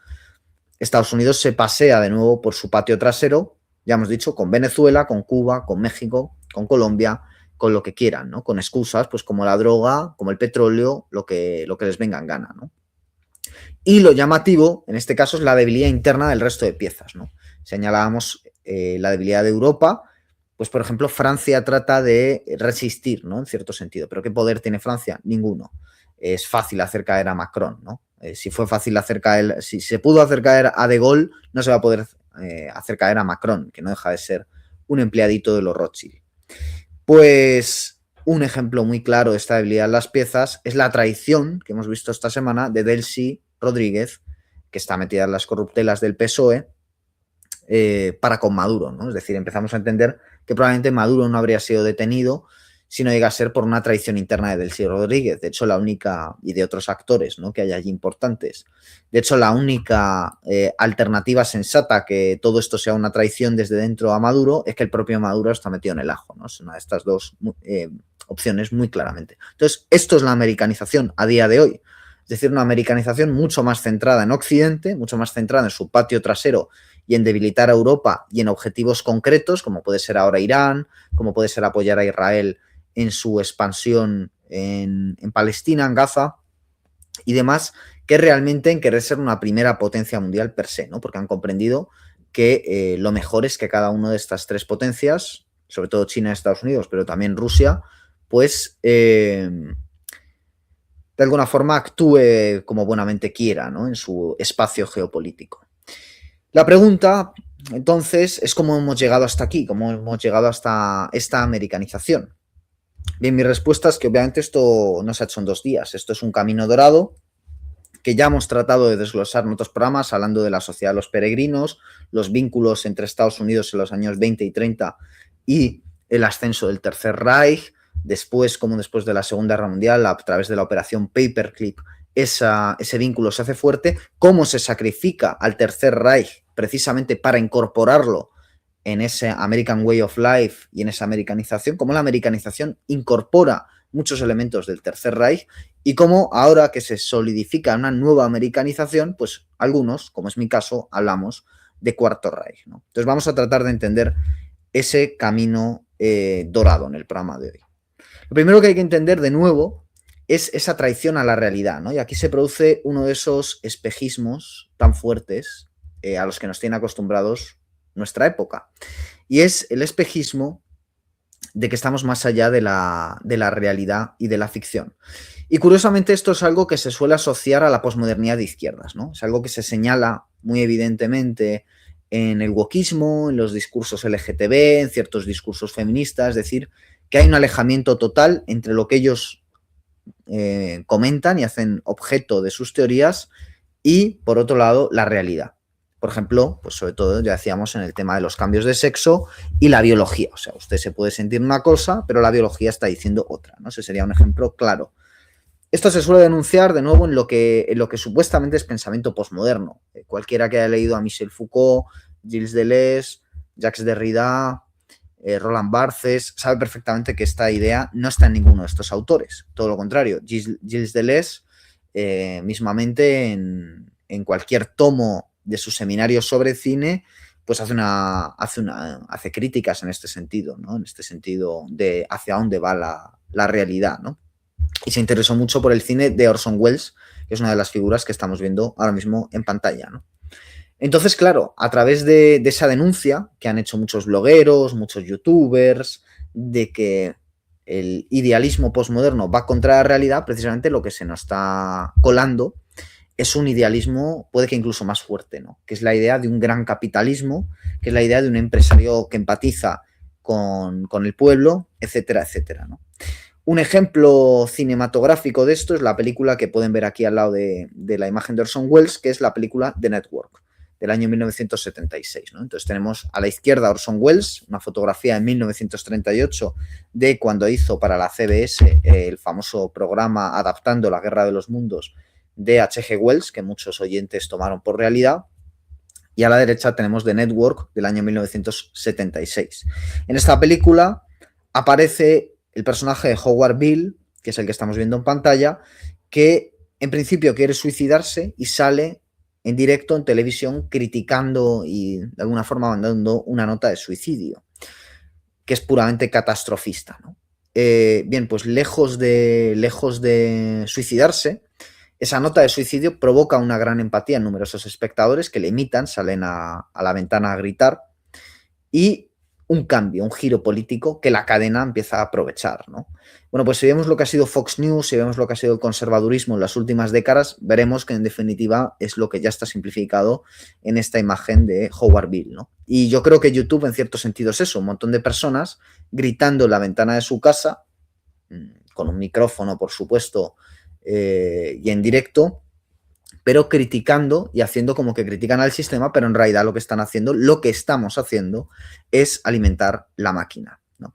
[SPEAKER 1] Estados Unidos se pasea de nuevo por su patio trasero, ya hemos dicho, con Venezuela, con Cuba, con México, con Colombia, con lo que quieran, ¿no? Con excusas, pues como la droga, como el petróleo, lo que les venga en gana, ¿no? Y lo llamativo, en este caso, es la debilidad interna del resto de piezas, ¿no? Señalábamos la debilidad de Europa, pues por ejemplo, Francia trata de resistir, ¿no? En cierto sentido. ¿Pero qué poder tiene Francia? Ninguno. Es fácil hacer caer a Macron, ¿no? Si fue fácil hacer caer, si se pudo hacer caer a De Gaulle, no se va a poder hacer caer a Macron, que no deja de ser un empleadito de los Rothschild. Pues un ejemplo muy claro de esta debilidad en las piezas es la traición que hemos visto esta semana de Delcy Rodríguez, que está metida en las corruptelas del PSOE, para con Maduro, ¿no? Es decir, empezamos a entender que probablemente Maduro no habría sido detenido si no llega a ser por una traición interna de Delcy Rodríguez. De hecho, la única, y de otros actores, ¿no?, que hay allí importantes. De hecho, la única alternativa sensata que todo esto sea una traición desde dentro a Maduro es que el propio Maduro está metido en el ajo, ¿no? Es una de estas dos opciones muy claramente. Entonces, esto es la americanización a día de hoy. Es decir, una americanización mucho más centrada en Occidente, mucho más centrada en su patio trasero y en debilitar a Europa y en objetivos concretos, como puede ser ahora Irán, como puede ser apoyar a Israel en su expansión en Palestina, en Gaza y demás, que realmente en querer ser una primera potencia mundial per se, ¿no? Porque han comprendido que lo mejor es que cada una de estas tres potencias, sobre todo China y Estados Unidos, pero también Rusia, pues de alguna forma actúe como buenamente quiera, ¿no?, en su espacio geopolítico. La pregunta, entonces, es cómo hemos llegado hasta aquí, cómo hemos llegado hasta esta americanización. Bien, mi respuesta es que obviamente esto no se ha hecho en 2 días, esto es un camino dorado que ya hemos tratado de desglosar en otros programas, hablando de la sociedad de los peregrinos, los vínculos entre Estados Unidos en los años 20 y 30 y el ascenso del Tercer Reich, después, como después de la Segunda Guerra Mundial, a través de la operación Paperclip, ese vínculo se hace fuerte, cómo se sacrifica al Tercer Reich precisamente para incorporarlo en ese American Way of Life y en esa americanización, cómo la americanización incorpora muchos elementos del Tercer Reich y cómo ahora que se solidifica una nueva americanización, pues algunos, como es mi caso, hablamos de Cuarto Reich, ¿no? Entonces vamos a tratar de entender ese camino dorado en el programa de hoy. Lo primero que hay que entender de nuevo es esa traición a la realidad, ¿no? Y aquí se produce uno de esos espejismos tan fuertes a los que nos tiene acostumbrados nuestra época. Y es el espejismo de que estamos más allá de la realidad y de la ficción. Y curiosamente esto es algo que se suele asociar a la posmodernidad de izquierdas, ¿no? Es algo que se señala muy evidentemente en el wokismo, en los discursos LGTB, en ciertos discursos feministas, es decir, que hay un alejamiento total entre lo que ellos comentan y hacen objeto de sus teorías y, por otro lado, la realidad. Por ejemplo, pues sobre todo ya decíamos en el tema de los cambios de sexo y la biología. O sea, usted se puede sentir una cosa, pero la biología está diciendo otra, ¿no? Ese sería un ejemplo claro. Esto se suele denunciar de nuevo en lo que supuestamente es pensamiento posmoderno. Cualquiera que haya leído a Michel Foucault, Gilles Deleuze, Jacques Derrida, Roland Barthes, sabe perfectamente que esta idea no está en ninguno de estos autores. Todo lo contrario, Gilles Deleuze, mismamente en cualquier tomo de sus seminarios sobre cine, pues hace críticas en este sentido, ¿no? En este sentido de hacia dónde va la realidad, ¿no? Y se interesó mucho por el cine de Orson Welles, que es una de las figuras que estamos viendo ahora mismo en pantalla, ¿no? Entonces, claro, a través de esa denuncia que han hecho muchos blogueros, muchos youtubers, de que el idealismo posmoderno va contra la realidad, precisamente lo que se nos está colando es un idealismo, puede que incluso más fuerte, ¿no? Que es la idea de un gran capitalismo, que es la idea de un empresario que empatiza con el pueblo, etcétera, etcétera, ¿no? Un ejemplo cinematográfico de esto es la película que pueden ver aquí al lado de la imagen de Orson Welles, que es la película The Network. del año 1976, ¿no? Entonces tenemos a la izquierda Orson Welles, una fotografía en 1938 de cuando hizo para la CBS el famoso programa Adaptando la Guerra de los Mundos de H.G. Wells, que muchos oyentes tomaron por realidad. Y a la derecha tenemos The Network del año 1976. En esta película aparece el personaje de Howard Beale, que es el que estamos viendo en pantalla, que en principio quiere suicidarse y sale en directo en televisión criticando y de alguna forma mandando una nota de suicidio, que es puramente catastrofista, ¿no? Bien, pues lejos de suicidarse, esa nota de suicidio provoca una gran empatía en numerosos espectadores que le imitan, salen a la ventana a gritar, y un cambio, un giro político que la cadena empieza a aprovechar, ¿no? Bueno, pues si vemos lo que ha sido Fox News, si vemos lo que ha sido el conservadurismo en las últimas décadas, veremos que en definitiva es lo que ya está simplificado en esta imagen de Howard Beale, ¿no? Y yo creo que YouTube en cierto sentido es eso, un montón de personas gritando en la ventana de su casa, con un micrófono, por supuesto, y en directo, pero criticando y haciendo como que critican al sistema, pero en realidad lo que están haciendo, lo que estamos haciendo, es alimentar la máquina, ¿no?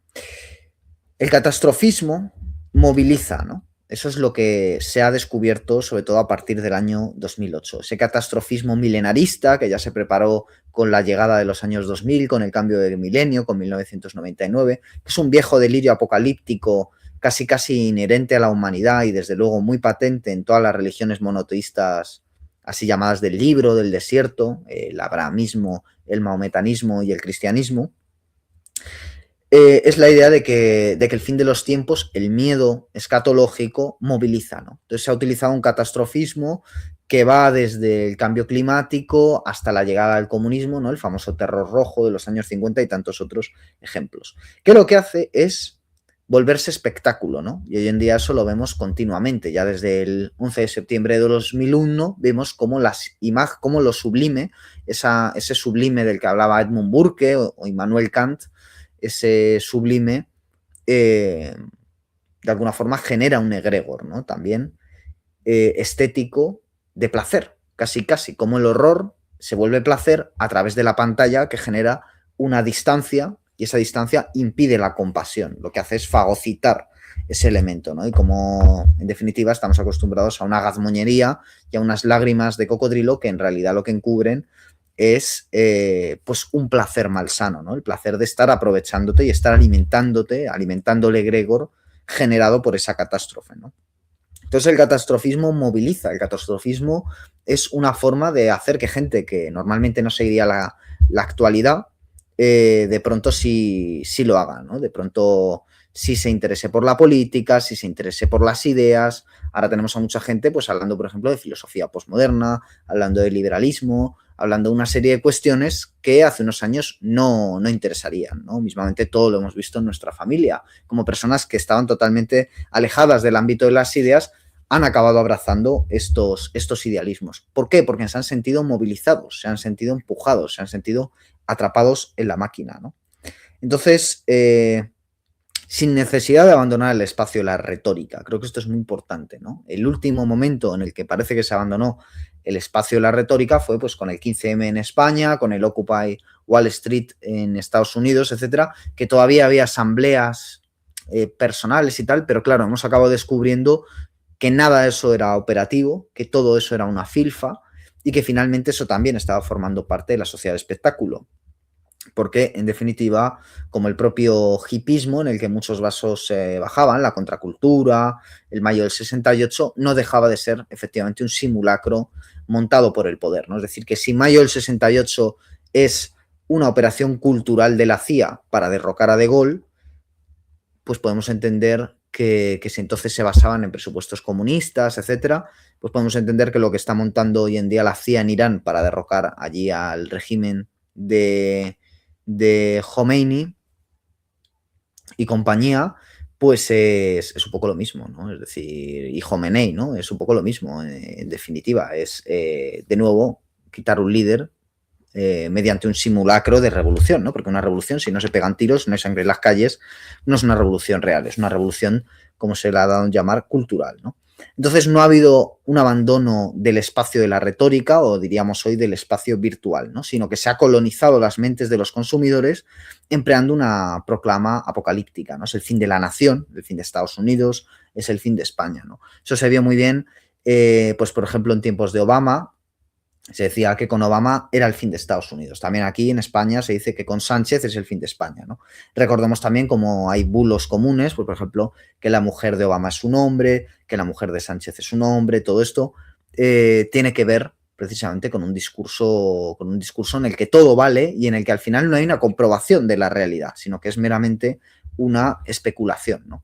[SPEAKER 1] El catastrofismo moviliza, ¿no? Eso es lo que se ha descubierto, sobre todo a partir del año 2008. Ese catastrofismo milenarista que ya se preparó con la llegada de los años 2000, con el cambio del milenio, con 1999, que es un viejo delirio apocalíptico casi inherente a la humanidad y desde luego muy patente en todas las religiones monoteístas así llamadas del libro, del desierto, el abrahamismo, el mahometanismo y el cristianismo. Es la idea de que el fin de los tiempos, el miedo escatológico, moviliza, ¿no? Entonces se ha utilizado un catastrofismo que va desde el cambio climático hasta la llegada del comunismo, ¿no? El famoso terror rojo de los años 50 y tantos otros ejemplos. Que lo que hace es volverse espectáculo, ¿no? Y hoy en día eso lo vemos continuamente. Ya desde el 11 de septiembre de 2001 vemos cómo cómo lo sublime, ese sublime del que hablaba Edmund Burke o Immanuel Kant, ese sublime, de alguna forma genera un egregor, ¿no? También estético de placer, casi, como el horror se vuelve placer a través de la pantalla que genera una distancia y esa distancia impide la compasión, lo que hace es fagocitar ese elemento, ¿no? Y como en definitiva estamos acostumbrados a una gazmoñería y a unas lágrimas de cocodrilo que en realidad lo que encubren es pues un placer malsano, ¿no? El placer de estar aprovechándote y estar alimentando el egregor generado por esa catástrofe, ¿no? Entonces el catastrofismo moviliza, el catastrofismo es una forma de hacer que gente que normalmente no seguiría la actualidad, de pronto sí lo haga, ¿no? De pronto sí se interese por la política, sí se interese por las ideas. Ahora tenemos a mucha gente pues hablando, por ejemplo, de filosofía posmoderna, hablando de liberalismo, hablando de una serie de cuestiones que hace unos años no interesarían, ¿no? Mismamente todo lo hemos visto en nuestra familia, como personas que estaban totalmente alejadas del ámbito de las ideas han acabado abrazando estos idealismos. ¿Por qué? Porque se han sentido movilizados, se han sentido empujados, se han sentido atrapados en la máquina, ¿no? Entonces, sin necesidad de abandonar el espacio de la retórica, creo que esto es muy importante, ¿no? El último momento en el que parece que se abandonó el espacio de la retórica fue pues con el 15M en España, con el Occupy Wall Street en Estados Unidos, etcétera, que todavía había asambleas personales y tal, pero claro, hemos acabado descubriendo que nada de eso era operativo, que todo eso era una filfa y que finalmente eso también estaba formando parte de la sociedad de espectáculo. Porque, en definitiva, como el propio hipismo, en el que muchos vasos se bajaban, la contracultura, el mayo del 68, no dejaba de ser efectivamente un simulacro montado por el poder, ¿no? Es decir, que si mayo del 68 es una operación cultural de la CIA para derrocar a De Gaulle, pues podemos entender que si entonces se basaban en presupuestos comunistas, etcétera, pues podemos entender que lo que está montando hoy en día la CIA en Irán para derrocar allí al régimen de Khomeini y compañía, pues es un poco lo mismo, ¿no? Es decir, y Khomeini, ¿no? Es un poco lo mismo, en definitiva. Es, de nuevo, quitar un líder mediante un simulacro de revolución, ¿no? Porque una revolución, si no se pegan tiros, no hay sangre en las calles, no es una revolución real, es una revolución, como se la ha dado a llamar, cultural, ¿no? Entonces no ha habido un abandono del espacio de la retórica, o diríamos hoy del espacio virtual, ¿no? Sino que se ha colonizado las mentes de los consumidores empleando una proclama apocalíptica, ¿no? Es el fin de la nación, el fin de Estados Unidos, es el fin de España, ¿no? Eso se vio muy bien, pues por ejemplo en tiempos de Obama, se decía que con Obama era el fin de Estados Unidos. También aquí en España se dice que con Sánchez es el fin de España, ¿no? Recordemos también como hay bulos comunes, pues por ejemplo, que la mujer de Obama es un hombre, que la mujer de Sánchez es un hombre, todo esto tiene que ver precisamente con un discurso en el que todo vale y en el que al final no hay una comprobación de la realidad, sino que es meramente una especulación, ¿no?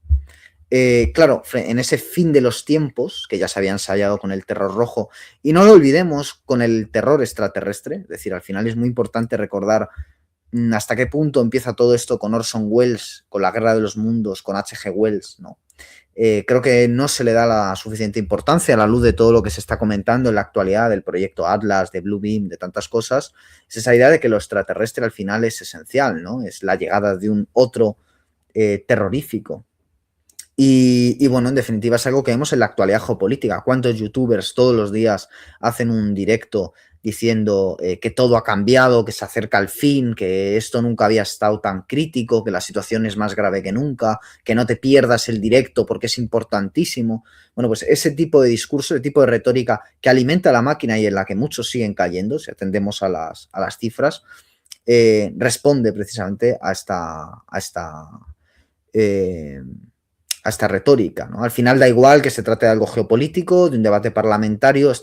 [SPEAKER 1] Claro, en ese fin de los tiempos, que ya se había ensayado con el terror rojo, y no lo olvidemos con el terror extraterrestre, es decir, al final es muy importante recordar hasta qué punto empieza todo esto con Orson Welles, con la Guerra de los Mundos, con H.G. Wells, ¿no? Creo que no se le da la suficiente importancia a la luz de todo lo que se está comentando en la actualidad del proyecto Atlas, de Blue Beam, de tantas cosas. Es esa idea de que lo extraterrestre al final es esencial, ¿no? Es la llegada de un otro terrorífico. Y bueno, en definitiva es algo que vemos en la actualidad geopolítica. ¿Cuántos youtubers todos los días hacen un directo diciendo que todo ha cambiado, que se acerca al fin, que esto nunca había estado tan crítico, que la situación es más grave que nunca, que no te pierdas el directo porque es importantísimo? Bueno, pues ese tipo de discurso, ese tipo de retórica que alimenta la máquina y en la que muchos siguen cayendo, si atendemos a las cifras, responde precisamente eh, a esta retórica, ¿no? Al final da igual que se trate de algo geopolítico, de un debate parlamentario,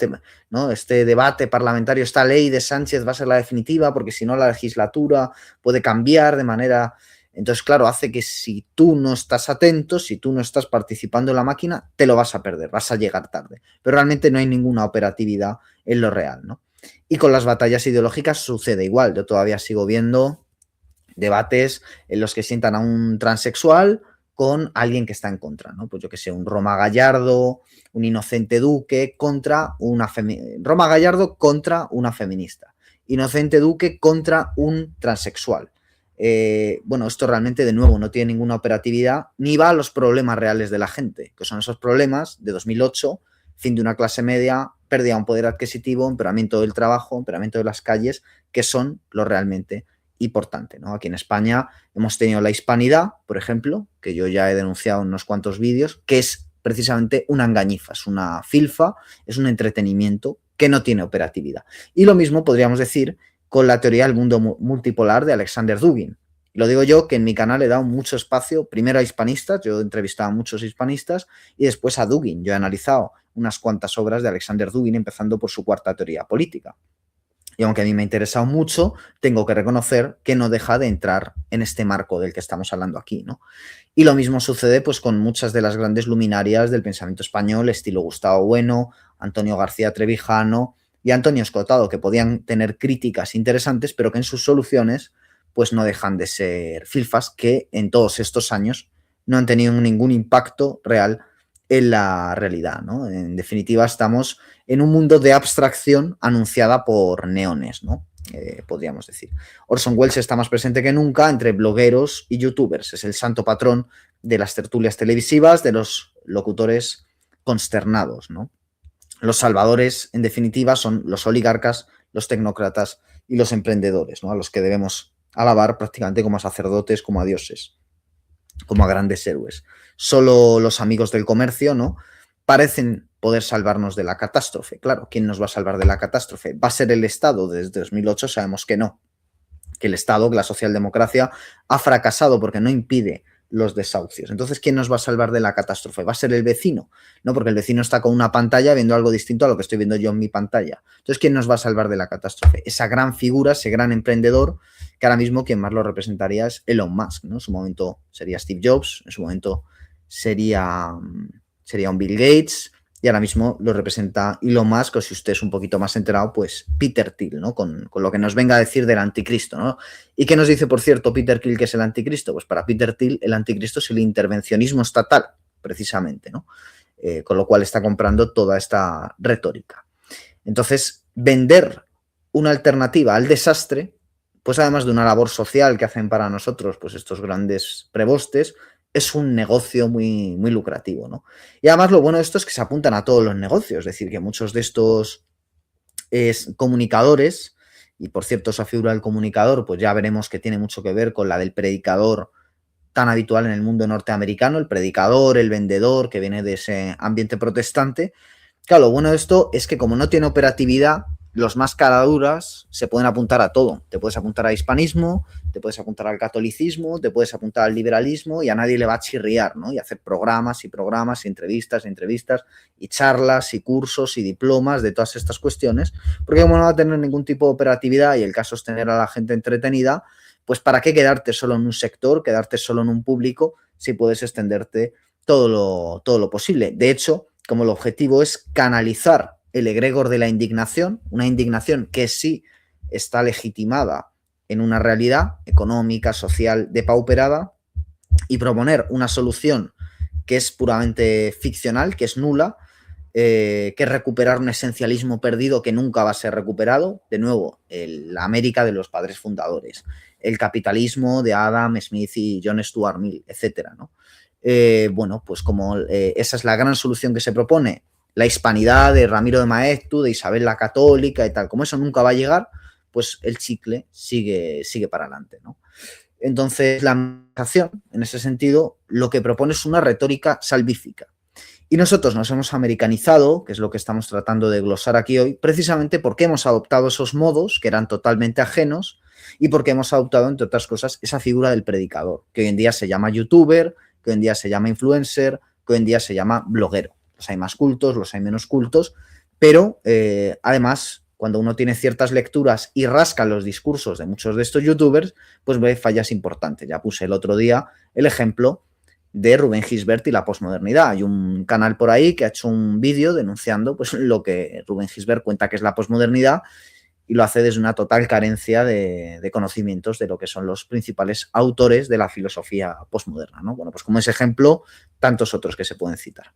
[SPEAKER 1] ¿no? Este debate parlamentario, esta ley de Sánchez va a ser la definitiva, porque si no la legislatura puede cambiar de manera... Entonces, claro, hace que si tú no estás atento, si tú no estás participando en la máquina, te lo vas a perder, vas a llegar tarde. Pero realmente no hay ninguna operatividad en lo real, ¿no? Y con las batallas ideológicas sucede igual. Yo todavía sigo viendo debates en los que sientan a un transexual con alguien que está en contra, ¿no? Pues yo que sé, un Roma Gallardo, un Inocente Duque contra una Roma Gallardo contra una feminista, Inocente Duque contra un transexual. Bueno, esto realmente de nuevo no tiene ninguna operatividad ni va a los problemas reales de la gente, que son esos problemas de 2008, fin de una clase media, pérdida de un poder adquisitivo, empeoramiento del trabajo, empeoramiento de las calles, que son lo realmente importante, ¿no? Aquí en España hemos tenido la hispanidad, por ejemplo, que yo ya he denunciado en unos cuantos vídeos, que es precisamente una engañifa, es una filfa, es un entretenimiento que no tiene operatividad. Y lo mismo podríamos decir con la teoría del mundo multipolar de Alexander Dugin. Lo digo yo, que en mi canal he dado mucho espacio, primero a hispanistas, yo he entrevistado a muchos hispanistas, y después a Dugin. Yo he analizado unas cuantas obras de Alexander Dugin, empezando por su cuarta teoría política. Y aunque a mí me ha interesado mucho, tengo que reconocer que no deja de entrar en este marco del que estamos hablando aquí, ¿no? Y lo mismo sucede pues con muchas de las grandes luminarias del pensamiento español, estilo Gustavo Bueno, Antonio García Trevijano y Antonio Escotado, que podían tener críticas interesantes, pero que en sus soluciones pues no dejan de ser filfas que en todos estos años no han tenido ningún impacto real en la realidad, ¿no? En definitiva, estamos en un mundo de abstracción anunciada por neones, ¿no? Podríamos decir. Orson Welles está más presente que nunca entre blogueros y youtubers. Es el santo patrón de las tertulias televisivas, de los locutores consternados, ¿no? Los salvadores, en definitiva, son los oligarcas, los tecnócratas y los emprendedores, ¿no? A los que debemos alabar prácticamente como a sacerdotes, como a dioses, como a grandes héroes. Solo los amigos del comercio, ¿no?, parecen poder salvarnos de la catástrofe. Claro, ¿quién nos va a salvar de la catástrofe? ¿Va a ser el Estado? Desde 2008 sabemos que no, que el Estado, que la socialdemocracia ha fracasado porque no impide los desahucios. Entonces, ¿quién nos va a salvar de la catástrofe? ¿Va a ser el vecino? No, porque el vecino está con una pantalla viendo algo distinto a lo que estoy viendo yo en mi pantalla. Entonces, ¿quién nos va a salvar de la catástrofe? Esa gran figura, ese gran emprendedor, que ahora mismo quien más lo representaría es Elon Musk, ¿no? En su momento sería Steve Jobs, en su momento sería un Bill Gates, y ahora mismo lo representa Elon Musk, o si usted es un poquito más enterado, pues Peter Thiel, ¿no? Con lo que nos venga a decir del anticristo, ¿no? ¿Y qué nos dice, por cierto, Peter Thiel que es el anticristo? Pues para Peter Thiel el anticristo es el intervencionismo estatal, precisamente, ¿no? Con lo cual está comprando toda esta retórica. Entonces, vender una alternativa al desastre, pues además de una labor social que hacen para nosotros, pues estos grandes prebostes, es un negocio muy, muy lucrativo, ¿no? Y además lo bueno de esto es que se apuntan a todos los negocios, es decir, que muchos de estos comunicadores, y por cierto esa figura del comunicador, pues ya veremos que tiene mucho que ver con la del predicador tan habitual en el mundo norteamericano, el predicador, el vendedor, que viene de ese ambiente protestante. Claro, lo bueno de esto es que como no tiene operatividad, los más caraduras se pueden apuntar a todo. Te puedes apuntar a hispanismo, te puedes apuntar al catolicismo, te puedes apuntar al liberalismo y a nadie le va a chirriar, ¿no? Y hacer programas y programas y entrevistas y entrevistas y charlas y cursos y diplomas de todas estas cuestiones, porque como no va a tener ningún tipo de operatividad y el caso es tener a la gente entretenida, pues ¿para qué quedarte solo en un sector, quedarte solo en un público si puedes extenderte todo lo posible? De hecho, como el objetivo es canalizar el egregor de la indignación, una indignación que sí está legitimada en una realidad económica, social, depauperada, y proponer una solución que es puramente ficcional, que es nula, que es recuperar un esencialismo perdido que nunca va a ser recuperado. De nuevo, la América de los padres fundadores, el capitalismo de Adam Smith y John Stuart Mill, etcétera, ¿no? Bueno, pues como esa es la gran solución que se propone, la hispanidad de Ramiro de Maeztu, de Isabel la Católica y tal, como eso nunca va a llegar, pues el chicle sigue para adelante, ¿no? Entonces, la administración, en ese sentido, lo que propone es una retórica salvífica. Y nosotros nos hemos americanizado, que es lo que estamos tratando de glosar aquí hoy, precisamente porque hemos adoptado esos modos que eran totalmente ajenos y porque hemos adoptado, entre otras cosas, esa figura del predicador, que hoy en día se llama youtuber, que hoy en día se llama influencer, que hoy en día se llama bloguero. Los hay más cultos, los hay menos cultos, pero además, cuando uno tiene ciertas lecturas y rasca los discursos de muchos de estos youtubers, pues ve fallas importantes. Ya puse el otro día el ejemplo de Rubén Gisbert y la posmodernidad. Hay un canal por ahí que ha hecho un vídeo denunciando pues, lo que Rubén Gisbert cuenta que es la posmodernidad y lo hace desde una total carencia de conocimientos de lo que son los principales autores de la filosofía posmoderna, ¿no? Bueno, pues como ese ejemplo, tantos otros que se pueden citar.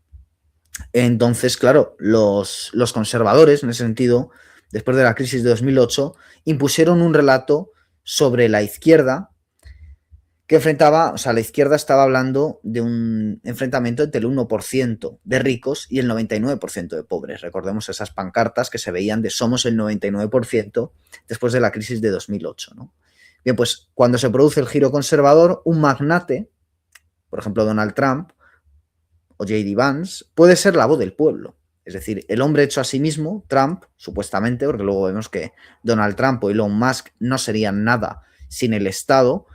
[SPEAKER 1] Entonces, claro, los conservadores, en ese sentido, después de la crisis de 2008, impusieron un relato sobre la izquierda que enfrentaba, o sea, la izquierda estaba hablando de un enfrentamiento entre el 1% de ricos y el 99% de pobres. Recordemos esas pancartas que se veían de somos el 99% después de la crisis de 2008, ¿no? Bien, pues cuando se produce el giro conservador, un magnate, por ejemplo Donald Trump o J.D. Vance, puede ser la voz del pueblo. Es decir, el hombre hecho a sí mismo, Trump, supuestamente, porque luego vemos que Donald Trump o Elon Musk no serían nada sin el Estado,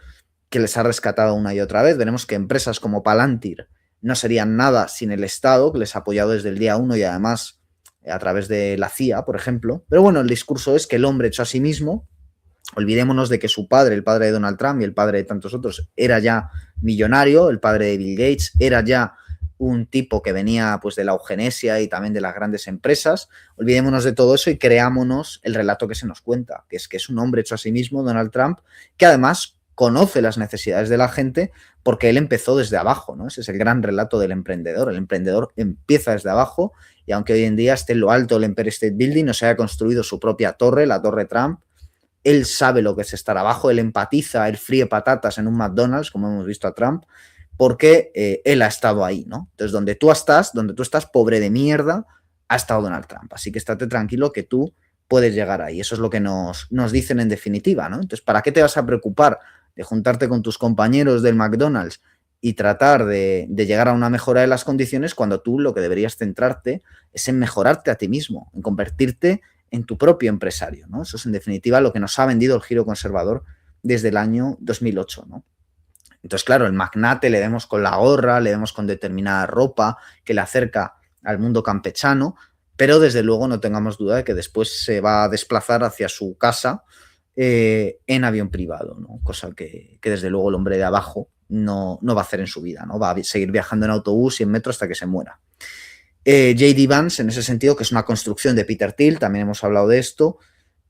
[SPEAKER 1] que les ha rescatado una y otra vez. Veremos que empresas como Palantir no serían nada sin el Estado, que les ha apoyado desde el día 1 y además a través de la CIA, por ejemplo. Pero bueno, el discurso es que el hombre hecho a sí mismo, olvidémonos de que su padre, el padre de Donald Trump y el padre de tantos otros, era ya millonario, el padre de Bill Gates, era ya un tipo que venía pues de la eugenesia y también de las grandes empresas. Olvidémonos de todo eso y creámonos el relato que se nos cuenta, que es un hombre hecho a sí mismo, Donald Trump, que además conoce las necesidades de la gente porque él empezó desde abajo, ¿no? Ese es el gran relato del emprendedor. El emprendedor empieza desde abajo y aunque hoy en día esté en lo alto del Empire State Building, no se haya construido su propia torre, la Torre Trump, él sabe lo que es estar abajo, él empatiza, él fríe patatas en un McDonald's, como hemos visto a Trump, porque él ha estado ahí, ¿no? Entonces, donde tú estás, pobre de mierda, ha estado Donald Trump. Así que estate tranquilo que tú puedes llegar ahí. Eso es lo que nos dicen en definitiva, ¿no? Entonces, ¿para qué te vas a preocupar de juntarte con tus compañeros del McDonald's y tratar de llegar a una mejora de las condiciones cuando tú lo que deberías centrarte es en mejorarte a ti mismo, en convertirte en tu propio empresario, ¿no? Eso es en definitiva lo que nos ha vendido el giro conservador desde el año 2008, ¿no? Entonces, claro, el magnate le vemos con la gorra, le vemos con determinada ropa que le acerca al mundo campechano, pero desde luego no tengamos duda de que después se va a desplazar hacia su casa en avión privado, ¿no? Cosa que desde luego el hombre de abajo no va a hacer en su vida, ¿no? Va a seguir viajando en autobús y en metro hasta que se muera. J.D. Vance, en ese sentido, que es una construcción de Peter Thiel, también hemos hablado de esto,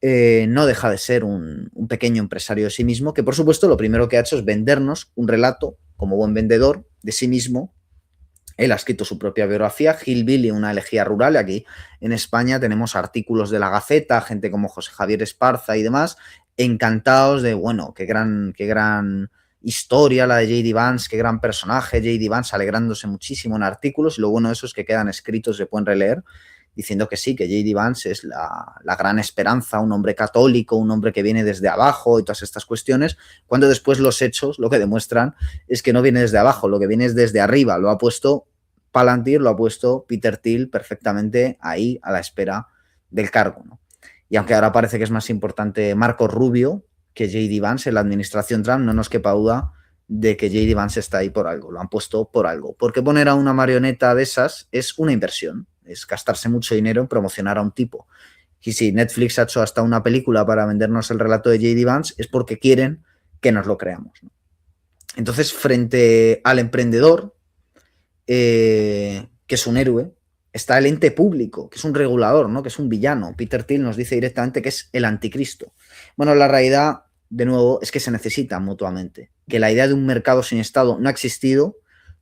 [SPEAKER 1] no deja de ser un pequeño empresario de sí mismo, que por supuesto lo primero que ha hecho es vendernos un relato como buen vendedor de sí mismo, Él ha escrito su propia biografía, Hillbilly, una elegía rural, y aquí en España tenemos artículos de la Gaceta, gente como José Javier Esparza y demás, encantados de, bueno, qué gran historia la de J.D. Vance, qué gran personaje J.D. Vance, alegrándose muchísimo en artículos, y lo bueno de eso es que quedan escritos, se pueden releer, diciendo que sí, que J.D. Vance es la gran esperanza, un hombre católico, un hombre que viene desde abajo y todas estas cuestiones, cuando después los hechos lo que demuestran es que no viene desde abajo, lo que viene es desde arriba. Lo ha puesto Palantir, lo ha puesto Peter Thiel perfectamente ahí a la espera del cargo, ¿no? Y aunque ahora parece que es más importante Marco Rubio que J.D. Vance en la administración Trump, no nos quepa duda de que J.D. Vance está ahí por algo, lo han puesto por algo. Porque poner a una marioneta de esas es una inversión, es gastarse mucho dinero en promocionar a un tipo. Y si Netflix ha hecho hasta una película para vendernos el relato de J.D. Vance, es porque quieren que nos lo creamos, ¿no? Entonces, frente al emprendedor, que es un héroe, está el ente público, que es un regulador, ¿no? Que es un villano. Peter Thiel nos dice directamente que es el anticristo. Bueno, la realidad, de nuevo, es que se necesitan mutuamente. Que la idea de un mercado sin Estado no ha existido,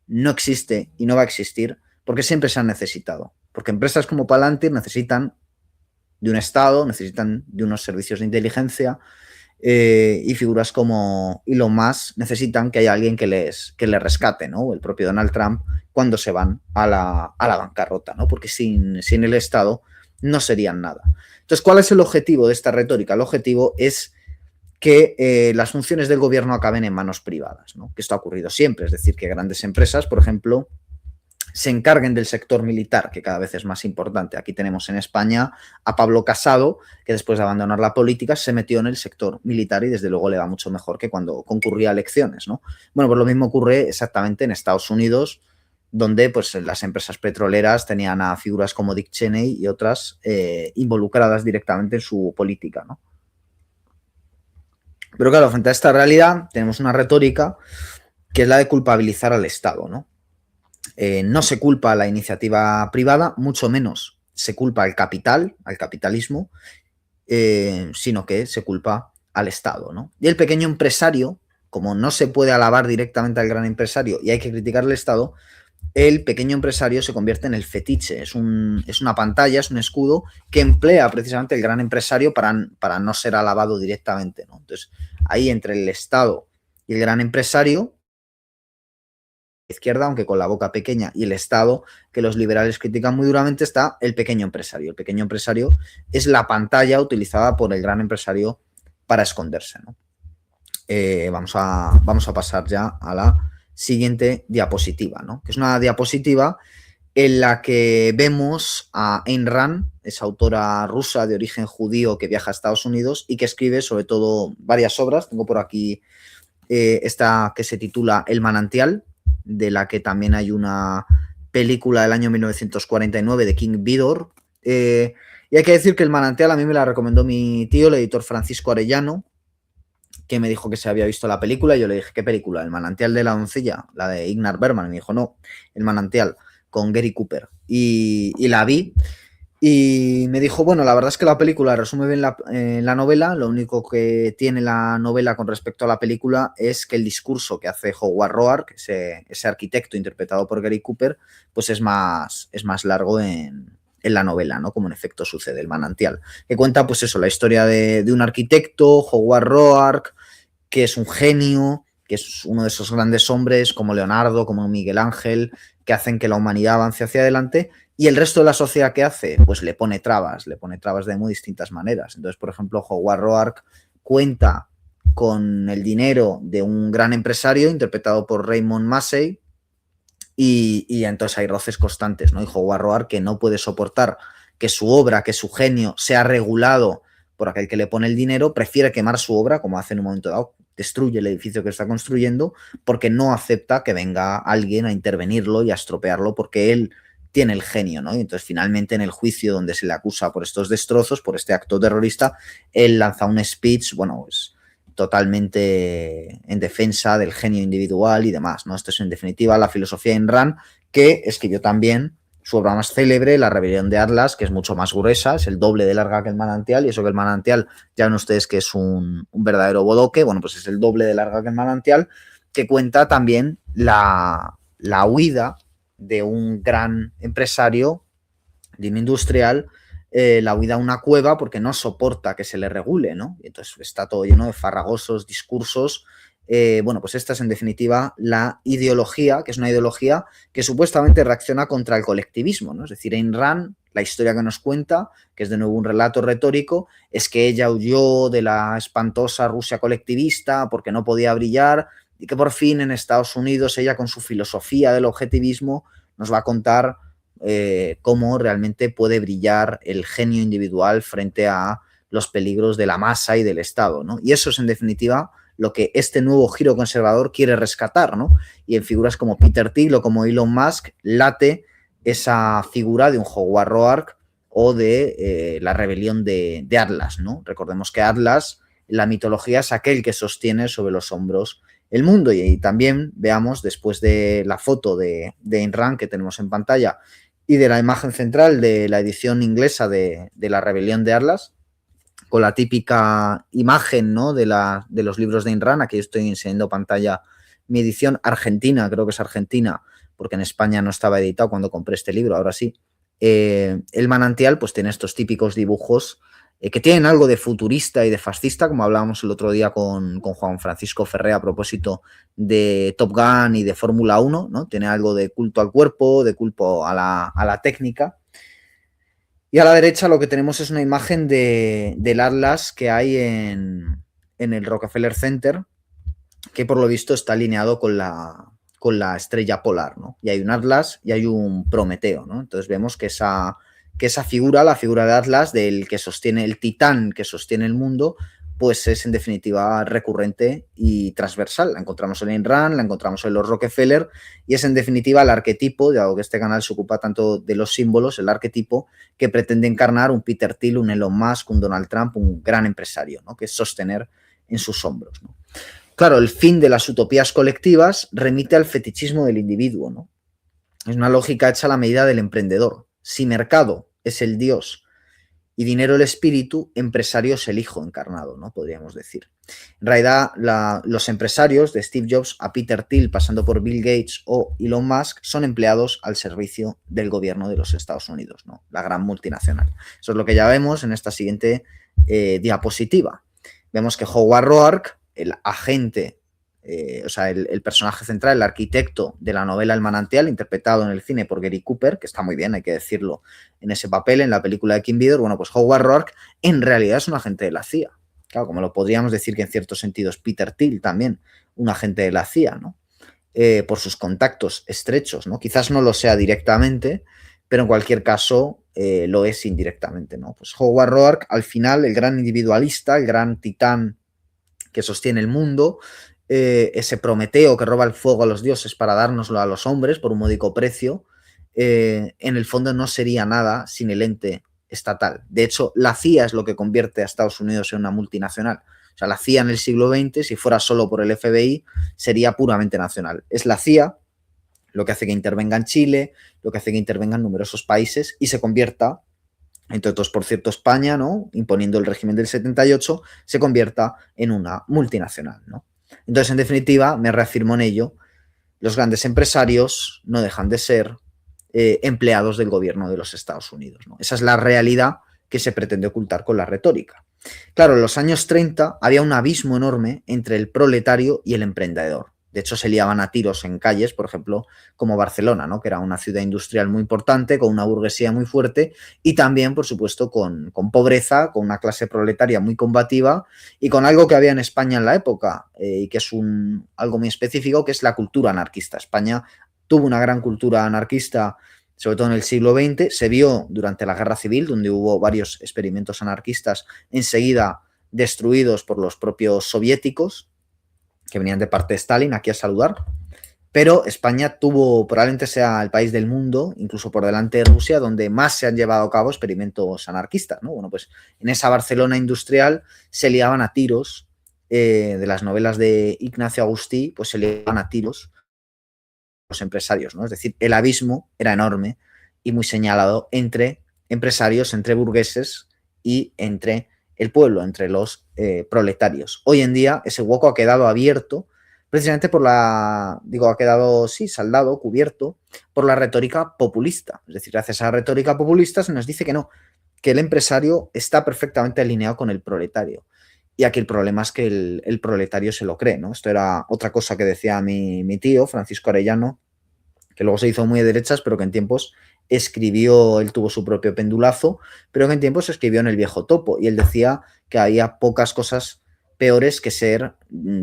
[SPEAKER 1] no existe y no va a existir, porque siempre se han necesitado. Porque empresas como Palantir necesitan de un Estado, necesitan de unos servicios de inteligencia, y figuras como Elon Musk necesitan que haya alguien que les rescate, ¿no? El propio Donald Trump cuando se van a la bancarrota, ¿no? Porque sin el Estado no serían nada. Entonces, ¿cuál es el objetivo de esta retórica? El objetivo es que las funciones del gobierno acaben en manos privadas, ¿no? Que esto ha ocurrido siempre, es decir, que grandes empresas, por ejemplo, se encarguen del sector militar, que cada vez es más importante. Aquí tenemos en España a Pablo Casado, que después de abandonar la política se metió en el sector militar y desde luego le va mucho mejor que cuando concurría a elecciones, ¿no? Bueno, pues lo mismo ocurre exactamente en Estados Unidos, donde pues las empresas petroleras tenían a figuras como Dick Cheney y otras involucradas directamente en su política, ¿no? Pero claro, frente a esta realidad tenemos una retórica que es la de culpabilizar al Estado, ¿no? No se culpa a la iniciativa privada, mucho menos se culpa al capital, al capitalismo, sino que se culpa al Estado, ¿no? Y el pequeño empresario, como no se puede alabar directamente al gran empresario y hay que criticar al Estado, el pequeño empresario se convierte en el fetiche, es una pantalla, es un escudo que emplea precisamente el gran empresario para no ser alabado directamente, ¿no? Entonces, ahí entre el Estado y el gran empresario, izquierda, aunque con la boca pequeña, y el Estado, que los liberales critican muy duramente, está el pequeño empresario. El pequeño empresario es la pantalla utilizada por el gran empresario para esconderse, ¿no? Vamos a pasar ya a la siguiente diapositiva, ¿no? Que es una diapositiva en la que vemos a Ayn Rand, esa autora rusa de origen judío que viaja a Estados Unidos y que escribe sobre todo varias obras. Tengo por aquí esta que se titula El manantial, de la que también hay una película del año 1949 de King Vidor. Y hay que decir que El manantial a mí me la recomendó mi tío, el editor Francisco Arellano, que me dijo que se había visto la película, y yo le dije, ¿qué película? ¿El manantial de la doncella? La de Ingmar Bergman. Y me dijo, no, El manantial, con Gary Cooper. Y la vi. Y me dijo, bueno, la verdad es que la película resume bien la novela, lo único que tiene la novela con respecto a la película es que el discurso que hace Howard Roark, ese arquitecto interpretado por Gary Cooper, pues es más largo en la novela, ¿no? Como en efecto sucede, El manantial, que cuenta pues eso, la historia de un arquitecto, Howard Roark, que es un genio, que es uno de esos grandes hombres como Leonardo, como Miguel Ángel, que hacen que la humanidad avance hacia adelante. Y el resto de la sociedad, ¿qué hace? Pues le pone trabas de muy distintas maneras. Entonces, por ejemplo, Howard Roark cuenta con el dinero de un gran empresario interpretado por Raymond Massey, y entonces hay roces constantes, ¿no? Y Howard Roark, que no puede soportar que su obra, que su genio sea regulado por aquel que le pone el dinero, prefiere quemar su obra, como hace en un momento dado, destruye el edificio que está construyendo, porque no acepta que venga alguien a intervenirlo y a estropearlo, porque él tiene el genio, ¿no? Y entonces finalmente en el juicio donde se le acusa por estos destrozos, por este acto terrorista, él lanza un speech, bueno, pues totalmente en defensa del genio individual y demás, ¿no? Esto es en definitiva la filosofía de Ayn Rand, que escribió también su obra más célebre, La rebelión de Atlas, que es mucho más gruesa, es el doble de larga que El manantial, y eso que El manantial, ya ven ustedes que es un verdadero bodoque, bueno, pues es el doble de larga que El manantial, que cuenta también la huida de un gran empresario, de un industrial, la huida a una cueva porque no soporta que se le regule, ¿no? Y entonces está todo lleno de farragosos discursos. Bueno, pues esta es en definitiva la ideología, que es una ideología que supuestamente reacciona contra el colectivismo, ¿no? Es decir, Ayn Rand, la historia que nos cuenta, que es de nuevo un relato retórico, es que ella huyó de la espantosa Rusia colectivista porque no podía brillar y que por fin en Estados Unidos ella con su filosofía del objetivismo nos va a contar cómo realmente puede brillar el genio individual frente a los peligros de la masa y del Estado, ¿no? Y eso es en definitiva lo que este nuevo giro conservador quiere rescatar, ¿no? Y en figuras como Peter Thiel o como Elon Musk late esa figura de un Howard Roark o de la rebelión de Atlas, ¿no? Recordemos que Atlas, la mitología, es aquel que sostiene sobre los hombros el mundo. Y también veamos, después de la foto de Ayn Rand que tenemos en pantalla y de la imagen central de la edición inglesa de la rebelión de Atlas, con la típica imagen, ¿no?, de los libros de Ayn Rand. Aquí estoy enseñando pantalla mi edición argentina, creo que es argentina, porque en España no estaba editado cuando compré este libro, ahora sí. El manantial pues tiene estos típicos dibujos que tienen algo de futurista y de fascista, como hablábamos el otro día con Juan Francisco Ferré a propósito de Top Gun y de Fórmula 1, ¿no? Tiene algo de culto al cuerpo, de culto a la técnica. Y a la derecha lo que tenemos es una imagen del Atlas que hay en el Rockefeller Center, que por lo visto está alineado con la estrella polar, ¿no? Y hay un Atlas y hay un Prometeo, ¿no? Entonces vemos que esa figura, la figura de Atlas, del que sostiene el titán que sostiene el mundo, pues es en definitiva recurrente y transversal. La encontramos en Ayn Rand, la encontramos en los Rockefeller y es en definitiva el arquetipo, dado que este canal se ocupa tanto de los símbolos, el arquetipo que pretende encarnar un Peter Thiel, un Elon Musk, un Donald Trump, un gran empresario, ¿no?, que es sostener en sus hombros, ¿no? Claro, el fin de las utopías colectivas remite al fetichismo del individuo, ¿no? Es una lógica hecha a la medida del emprendedor. Si mercado es el dios y dinero el espíritu, empresario es el hijo encarnado, ¿no?, podríamos decir. En realidad, los empresarios, de Steve Jobs a Peter Thiel, pasando por Bill Gates o Elon Musk, son empleados al servicio del gobierno de los Estados Unidos, ¿no?, la gran multinacional. Eso es lo que ya vemos en esta siguiente diapositiva. Vemos que Howard Roark, el agente, o sea, el personaje central, el arquitecto de la novela El manantial, interpretado en el cine por Gary Cooper, que está muy bien, hay que decirlo, en ese papel, en la película de Kim Vidor. Bueno, pues Howard Roark en realidad es un agente de la CIA. Claro, como lo podríamos decir que en ciertos sentidos Peter Thiel también, un agente de la CIA, ¿no? Por sus contactos estrechos, ¿no? Quizás no lo sea directamente, pero en cualquier caso lo es indirectamente, ¿no? Pues Howard Roark, al final, el gran individualista, el gran titán que sostiene el mundo, ese Prometeo que roba el fuego a los dioses para dárnoslo a los hombres por un módico precio, en el fondo no sería nada sin el ente estatal. De hecho, la CIA es lo que convierte a Estados Unidos en una multinacional. O sea, la CIA en el siglo XX, si fuera solo por el FBI, sería puramente nacional. Es la CIA lo que hace que intervenga en Chile, lo que hace que intervenga en numerosos países y se convierta, entre otros, por cierto, España, ¿no?, imponiendo el régimen del 78, se convierta en una multinacional, ¿no? Entonces, en definitiva, me reafirmo en ello, los grandes empresarios no dejan de ser empleados del gobierno de los Estados Unidos, ¿no? Esa es la realidad que se pretende ocultar con la retórica. Claro, en los años 30 había un abismo enorme entre el proletario y el emprendedor. De hecho, se liaban a tiros en calles, por ejemplo, como Barcelona, ¿no?, que era una ciudad industrial muy importante, con una burguesía muy fuerte y también, por supuesto, con pobreza, con una clase proletaria muy combativa y con algo que había en España en la época y que es algo muy específico, que es la cultura anarquista. España tuvo una gran cultura anarquista, sobre todo en el siglo XX, se vio durante la Guerra Civil, donde hubo varios experimentos anarquistas enseguida destruidos por los propios soviéticos, que venían de parte de Stalin aquí a saludar, pero España tuvo, probablemente sea el país del mundo, incluso por delante de Rusia, donde más se han llevado a cabo experimentos anarquistas, ¿no? Bueno, pues en esa Barcelona industrial se liaban a tiros, de las novelas de Ignacio Agustí, pues se liaban a tiros los empresarios, ¿no? Es decir, el abismo era enorme y muy señalado entre empresarios, entre burgueses y entre el pueblo, entre los proletarios. Hoy en día ese hueco ha quedado abierto precisamente ha quedado, sí, saldado, cubierto por la retórica populista. Es decir, gracias a la retórica populista se nos dice que no, que el empresario está perfectamente alineado con el proletario. Y aquí el problema es que el proletario se lo cree, ¿no? Esto era otra cosa que decía mi tío, Francisco Arellano, que luego se hizo muy de derechas, pero que en tiempos escribió, él tuvo su propio pendulazo, pero que en tiempos escribió en El Viejo Topo, y él decía que había pocas cosas peores que ser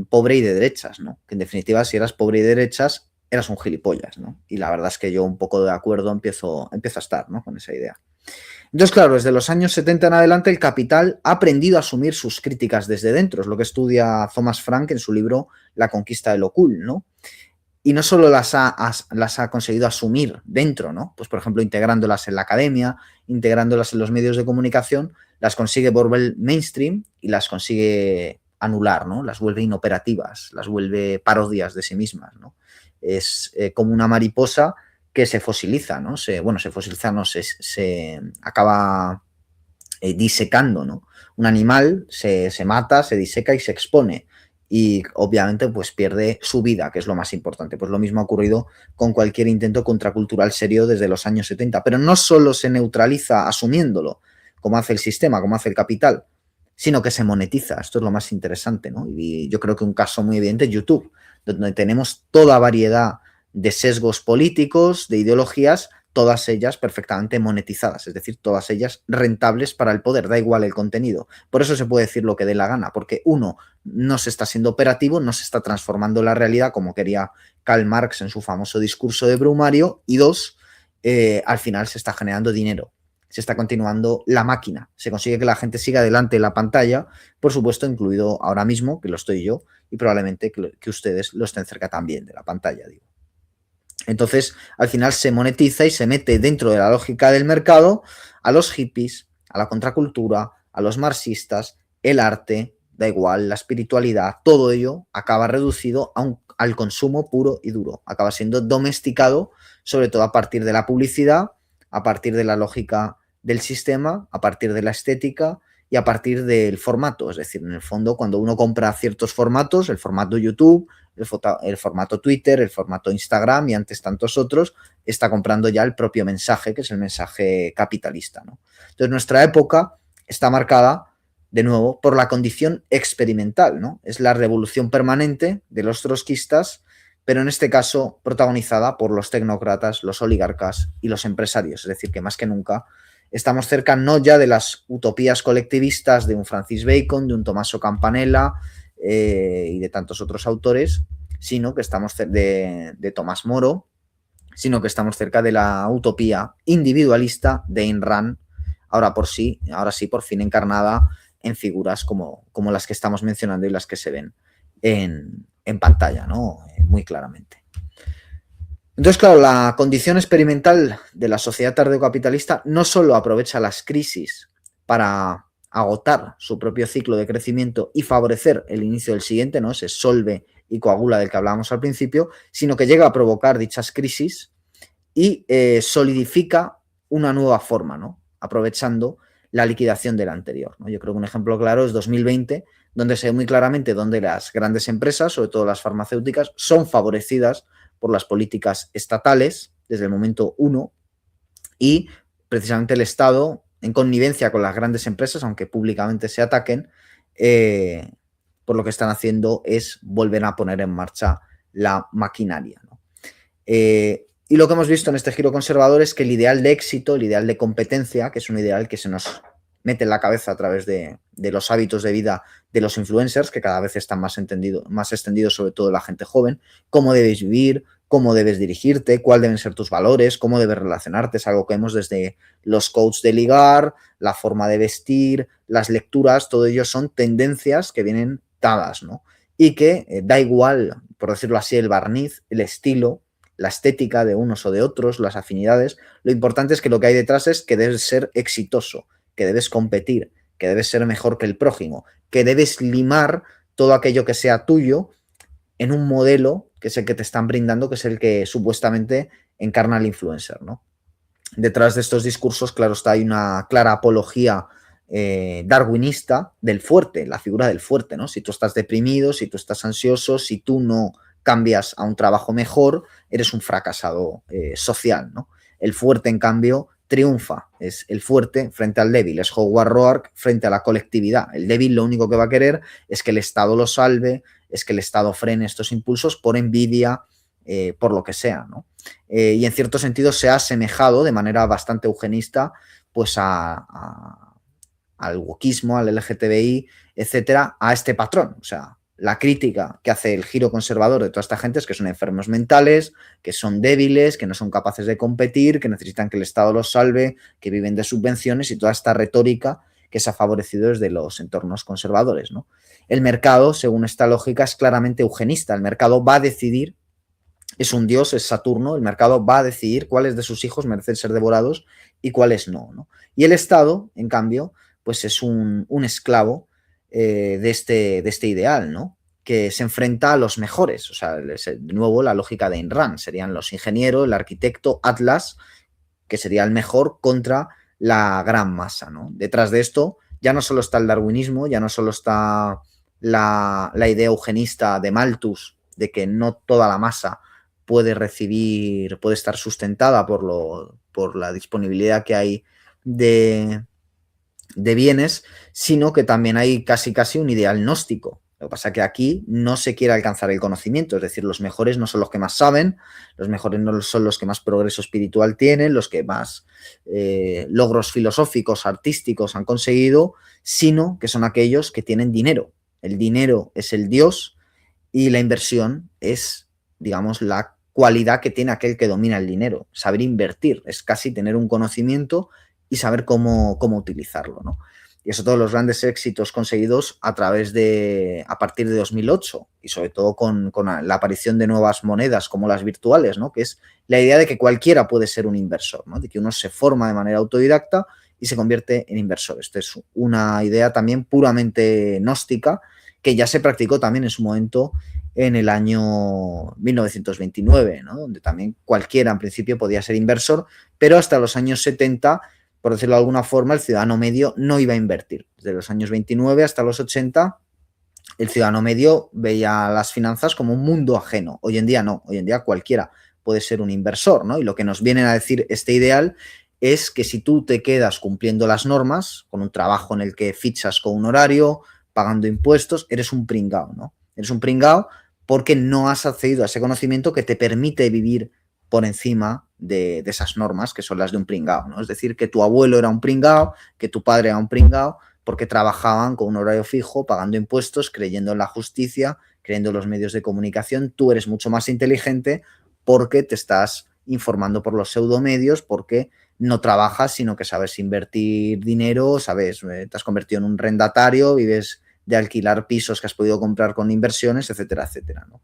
[SPEAKER 1] pobre y de derechas, ¿no? Que en definitiva, si eras pobre y de derechas, eras un gilipollas, ¿no? Y la verdad es que yo un poco de acuerdo empiezo a estar, ¿no? Con esa idea. Entonces, claro, desde los años 70 en adelante, el capital ha aprendido a asumir sus críticas desde dentro, es lo que estudia Thomas Frank en su libro La conquista de lo cool, ¿no? Y no solo las ha conseguido asumir dentro, ¿no? Pues, por ejemplo, integrándolas en la academia, integrándolas en los medios de comunicación, las consigue volver mainstream y las consigue anular, ¿no? Las vuelve inoperativas, las vuelve parodias de sí mismas, ¿no? Es como una mariposa que se fosiliza, ¿no? Se fosiliza, no, se acaba disecando, ¿no? Un animal se mata, se diseca y se expone y obviamente pues pierde su vida, que es lo más importante. Pues lo mismo ha ocurrido con cualquier intento contracultural serio desde los años 70, pero no solo se neutraliza asumiéndolo, como hace el sistema, como hace el capital, sino que se monetiza. Esto es lo más interesante, ¿no? Y yo creo que un caso muy evidente es YouTube, donde tenemos toda variedad de sesgos políticos, de ideologías, todas ellas perfectamente monetizadas, es decir, todas ellas rentables para el poder, da igual el contenido. Por eso se puede decir lo que dé la gana, porque uno, no se está siendo operativo, no se está transformando la realidad como quería Karl Marx en su famoso discurso de Brumario, y dos, al final se está generando dinero, se está continuando la máquina, se consigue que la gente siga delante de la pantalla, por supuesto, incluido ahora mismo, que lo estoy yo, y probablemente que ustedes lo estén cerca también de la pantalla, digo. Entonces, al final se monetiza y se mete dentro de la lógica del mercado a los hippies, a la contracultura, a los marxistas, el arte, da igual, la espiritualidad, todo ello acaba reducido al consumo puro y duro. Acaba siendo domesticado, sobre todo a partir de la publicidad, a partir de la lógica del sistema, a partir de la estética y a partir del formato. Es decir, en el fondo, cuando uno compra ciertos formatos, el formato YouTube, el formato Twitter, el formato Instagram y antes tantos otros, está comprando ya el propio mensaje, que es el mensaje capitalista, ¿no? Entonces, nuestra época está marcada, de nuevo, por la condición experimental, ¿no? Es la revolución permanente de los trotskistas, pero en este caso protagonizada por los tecnócratas, los oligarcas y los empresarios. Es decir, que más que nunca estamos cerca no ya de las utopías colectivistas de un Francis Bacon, de un Tommaso Campanella y de tantos otros autores, sino que estamos de Tomás Moro, sino que estamos cerca de la utopía individualista de Ayn Rand, ahora sí, por fin encarnada en figuras como las que estamos mencionando y las que se ven en pantalla, ¿no? Muy claramente. Entonces, claro, la condición experimental de la sociedad tardiocapitalista no solo aprovecha las crisis para agotar su propio ciclo de crecimiento y favorecer el inicio del siguiente, ¿no? Ese solve y coagula del que hablábamos al principio, sino que llega a provocar dichas crisis y solidifica una nueva forma, ¿no? Aprovechando la liquidación de la anterior, ¿no? Yo creo que un ejemplo claro es 2020, donde se ve muy claramente donde las grandes empresas, sobre todo las farmacéuticas, son favorecidas por las políticas estatales desde el momento uno y precisamente el Estado, en connivencia con las grandes empresas, aunque públicamente se ataquen, por lo que están haciendo es volver a poner en marcha la maquinaria, ¿no? Y lo que hemos visto en este giro conservador es que el ideal de éxito, el ideal de competencia, que es un ideal que se nos mete en la cabeza a través de los hábitos de vida de los influencers, que cada vez están más extendidos, sobre todo la gente joven, cómo debes vivir, cómo debes dirigirte, cuáles deben ser tus valores, cómo debes relacionarte, es algo que vemos desde los coaches de ligar, la forma de vestir, las lecturas, todo ello son tendencias que vienen dadas, ¿no? Y que da igual, por decirlo así, el barniz, el estilo, la estética de unos o de otros, las afinidades, lo importante es que lo que hay detrás es que debes ser exitoso, que debes competir, que debes ser mejor que el prójimo, que debes limar todo aquello que sea tuyo en un modelo que es el que te están brindando, que es el que supuestamente encarna el influencer, ¿no? Detrás de estos discursos, claro está, hay una clara apología darwinista del fuerte, la figura del fuerte, ¿no? Si tú estás deprimido, si tú estás ansioso, si tú no cambias a un trabajo mejor, eres un fracasado social, ¿no? El fuerte, en cambio, triunfa. Es el fuerte frente al débil. Es Howard Roark frente a la colectividad. El débil lo único que va a querer es que el Estado lo salve, es que el Estado frene estos impulsos por envidia, por lo que sea, ¿no? Y en cierto sentido se ha asemejado de manera bastante eugenista pues al wokismo, al LGTBI, etcétera, a este patrón. O sea, la crítica que hace el giro conservador de toda esta gente es que son enfermos mentales, que son débiles, que no son capaces de competir, que necesitan que el Estado los salve, que viven de subvenciones y toda esta retórica que se ha favorecido desde los entornos conservadores, ¿no? El mercado, según esta lógica, es claramente eugenista. El mercado va a decidir, es un dios, es Saturno, el mercado va a decidir cuáles de sus hijos merecen ser devorados y cuáles no, ¿no? Y el Estado, en cambio, pues es un esclavo de este ideal, ¿no? Que se enfrenta a los mejores. O sea, de nuevo la lógica de Ayn Rand. Serían los ingenieros, el arquitecto, Atlas, que sería el mejor contra la gran masa, ¿no? Detrás de esto ya no solo está el darwinismo, ya no solo está la idea eugenista de Malthus, de que no toda la masa puede estar sustentada por la disponibilidad que hay de bienes, sino que también hay casi un ideal gnóstico. Lo que pasa es que aquí no se quiere alcanzar el conocimiento, es decir, los mejores no son los que más saben, los mejores no son los que más progreso espiritual tienen, los que más logros filosóficos, artísticos han conseguido, sino que son aquellos que tienen dinero. El dinero es el Dios y la inversión es, digamos, la cualidad que tiene aquel que domina el dinero. Saber invertir es casi tener un conocimiento y saber cómo utilizarlo, ¿no? Y eso todos los grandes éxitos conseguidos a partir de 2008 y sobre todo con la aparición de nuevas monedas como las virtuales, ¿no? Que es la idea de que cualquiera puede ser un inversor, ¿no? De que uno se forma de manera autodidacta y se convierte en inversor. Esta es una idea también puramente gnóstica que ya se practicó también en su momento en el año 1929, ¿no? Donde también cualquiera en principio podía ser inversor, pero hasta los años 70, por decirlo de alguna forma, el ciudadano medio no iba a invertir. Desde los años 29 hasta los 80, el ciudadano medio veía las finanzas como un mundo ajeno. Hoy en día no, hoy en día cualquiera puede ser un inversor, ¿no? Y lo que nos viene a decir este ideal es que si tú te quedas cumpliendo las normas, con un trabajo en el que fichas con un horario, pagando impuestos, eres un pringao, ¿no? Eres un pringao porque no has accedido a ese conocimiento que te permite vivir por encima de esas normas que son las de un pringao, ¿no? Es decir, que tu abuelo era un pringao, que tu padre era un pringao, porque trabajaban con un horario fijo, pagando impuestos, creyendo en la justicia, creyendo en los medios de comunicación. Tú eres mucho más inteligente porque te estás informando por los pseudomedios, porque no trabajas, sino que sabes invertir dinero, sabes, te has convertido en un rendatario, vives de alquilar pisos que has podido comprar con inversiones, etcétera, etcétera, ¿no?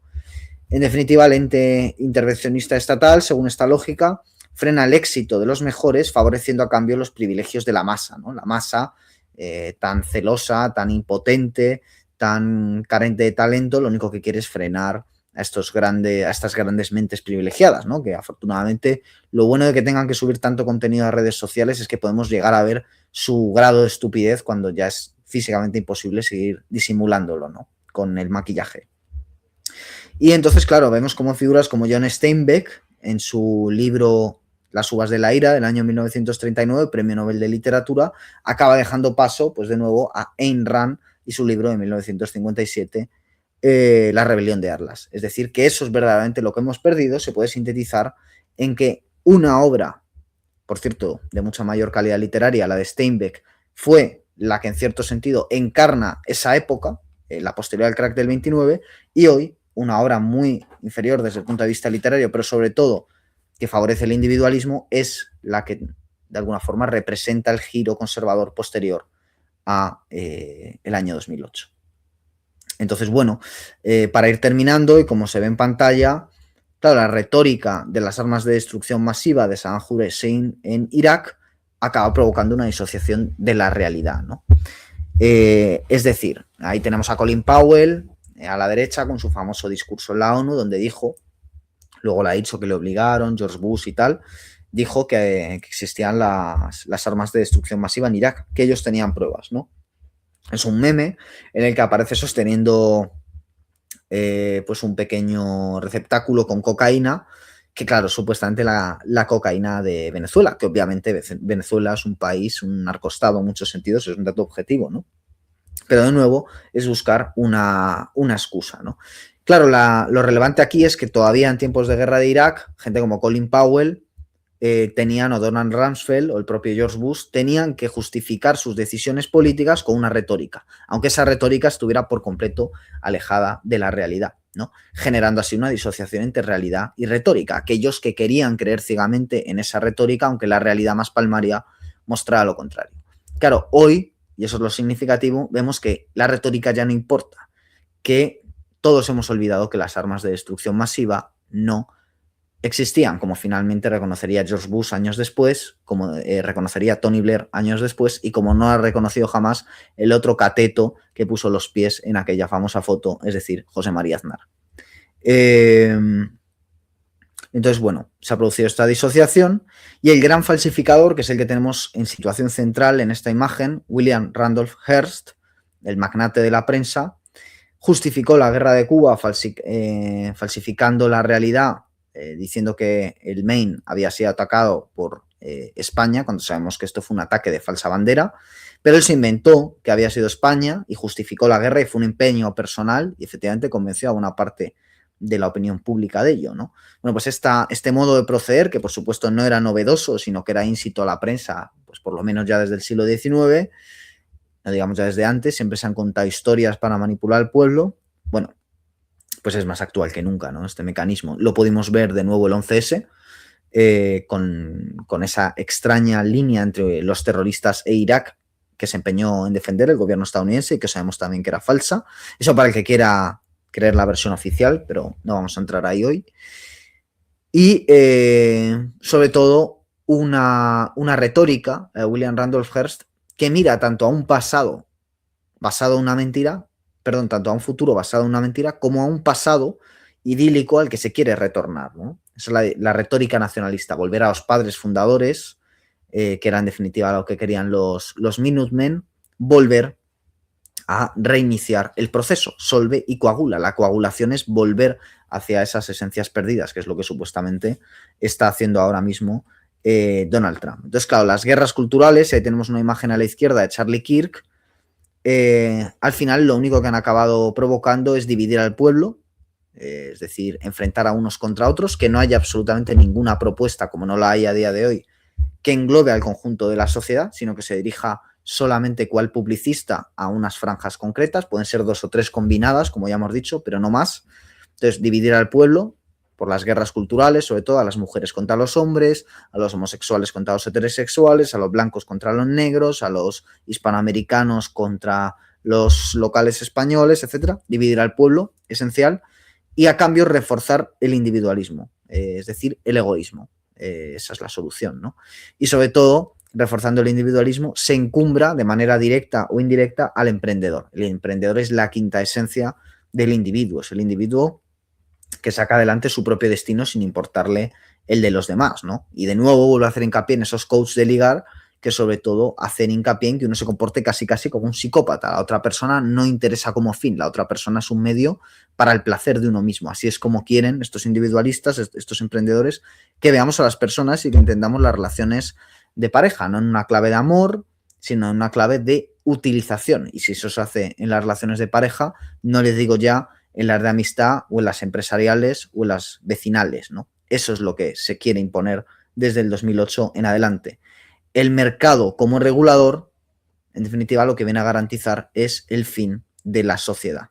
[SPEAKER 1] En definitiva, el ente intervencionista estatal, según esta lógica, frena el éxito de los mejores, favoreciendo a cambio los privilegios de la masa, ¿no? La masa tan celosa, tan impotente, tan carente de talento, lo único que quiere es frenar a estas grandes mentes privilegiadas, ¿no? Que afortunadamente lo bueno de que tengan que subir tanto contenido a redes sociales es que podemos llegar a ver su grado de estupidez cuando ya es físicamente imposible seguir disimulándolo, ¿no? Con el maquillaje. Y entonces, claro, vemos como figuras como John Steinbeck, en su libro Las uvas de la ira, del año 1939, Premio Nobel de Literatura, acaba dejando paso, pues de nuevo, a Ayn Rand y su libro de 1957, La rebelión de Atlas. Es decir, que eso es verdaderamente lo que hemos perdido, se puede sintetizar en que una obra, por cierto, de mucha mayor calidad literaria, la de Steinbeck, fue la que en cierto sentido encarna esa época, la posterior al crack del 29, y hoy una obra muy inferior desde el punto de vista literario, pero sobre todo que favorece el individualismo, es la que de alguna forma representa el giro conservador posterior a el año 2008. Entonces, bueno, para ir terminando, y como se ve en pantalla, claro, la retórica de las armas de destrucción masiva de Saddam Hussein en Irak acaba provocando una disociación de la realidad, ¿no? Es decir, ahí tenemos a Colin Powell a la derecha con su famoso discurso en la ONU, donde dijo, luego la ha dicho que le obligaron, George Bush y tal, dijo que existían las armas de destrucción masiva en Irak, que ellos tenían pruebas, ¿no? Es un meme en el que aparece sosteniendo pues un pequeño receptáculo con cocaína, que claro, supuestamente la cocaína de Venezuela, que obviamente Venezuela es un país, un narcoestado en muchos sentidos, es un dato objetivo, ¿no? Pero de nuevo es buscar una excusa, ¿no? Claro, lo relevante aquí es que todavía en tiempos de guerra de Irak, gente como Colin Powell tenían, o Donald Rumsfeld o el propio George Bush, tenían que justificar sus decisiones políticas con una retórica, aunque esa retórica estuviera por completo alejada de la realidad, ¿no? Generando así una disociación entre realidad y retórica. Aquellos que querían creer ciegamente en esa retórica, aunque la realidad más palmaria mostraba lo contrario. Claro, hoy, y eso es lo significativo, vemos que la retórica ya no importa, que todos hemos olvidado que las armas de destrucción masiva no existían, como finalmente reconocería George Bush años después, como reconocería Tony Blair años después, y como no ha reconocido jamás el otro cateto que puso los pies en aquella famosa foto, es decir, José María Aznar. Entonces, bueno, se ha producido esta disociación y el gran falsificador, que es el que tenemos en situación central en esta imagen, William Randolph Hearst, el magnate de la prensa, justificó la guerra de Cuba falsificando la realidad, diciendo que el Maine había sido atacado por España, cuando sabemos que esto fue un ataque de falsa bandera, pero él se inventó que había sido España y justificó la guerra y fue un empeño personal y efectivamente convenció a una parte de la opinión pública de ello, ¿no? Bueno, pues este modo de proceder, que por supuesto no era novedoso, sino que era íncito a la prensa, pues por lo menos ya desde el siglo XIX, digamos ya desde antes, siempre se han contado historias para manipular al pueblo, bueno, pues es más actual que nunca, ¿no? Este mecanismo. Lo pudimos ver de nuevo el 11S, con esa extraña línea entre los terroristas e Irak, que se empeñó en defender el gobierno estadounidense y que sabemos también que era falsa. Eso para el que quiera creer la versión oficial, pero no vamos a entrar ahí hoy. Y sobre todo una retórica, William Randolph Hearst, que mira tanto a un pasado basado en una mentira, perdón, tanto a un futuro basado en una mentira como a un pasado idílico al que se quiere retornar, ¿no? Esa es la retórica nacionalista, volver a los padres fundadores, que era en definitiva lo que querían los Minutemen, volver a reiniciar el proceso, solve y coagula. La coagulación es volver hacia esas esencias perdidas, que es lo que supuestamente está haciendo ahora mismo Donald Trump. Entonces, claro, las guerras culturales, ahí tenemos una imagen a la izquierda de Charlie Kirk, al final lo único que han acabado provocando es dividir al pueblo, es decir, enfrentar a unos contra otros, que no haya absolutamente ninguna propuesta, como no la hay a día de hoy, que englobe al conjunto de la sociedad, sino que se dirija solamente cual publicista a unas franjas concretas, pueden ser 2 o 3 combinadas, como ya hemos dicho, pero no más. Entonces, dividir al pueblo por las guerras culturales, sobre todo a las mujeres contra los hombres, a los homosexuales contra los heterosexuales, a los blancos contra los negros, a los hispanoamericanos contra los locales españoles, etcétera. Dividir al pueblo, esencial, y a cambio reforzar el individualismo, es decir, el egoísmo. Esa es la solución, ¿no? Y sobre todo, reforzando el individualismo, se encumbra de manera directa o indirecta al emprendedor. El emprendedor es la quinta esencia del individuo, es el individuo que saca adelante su propio destino sin importarle el de los demás, ¿no? Y de nuevo vuelvo a hacer hincapié en esos coaches de ligar que sobre todo hacen hincapié en que uno se comporte casi como un psicópata. La otra persona no interesa como fin, la otra persona es un medio para el placer de uno mismo. Así es como quieren estos individualistas, estos emprendedores, que veamos a las personas y que entendamos las relaciones de pareja, no en una clave de amor, sino en una clave de utilización. Y si eso se hace en las relaciones de pareja, no les digo ya en las de amistad o en las empresariales o en las vecinales, ¿no? Eso es lo que se quiere imponer desde el 2008 en adelante. El mercado como regulador, en definitiva, lo que viene a garantizar es el fin de la sociedad.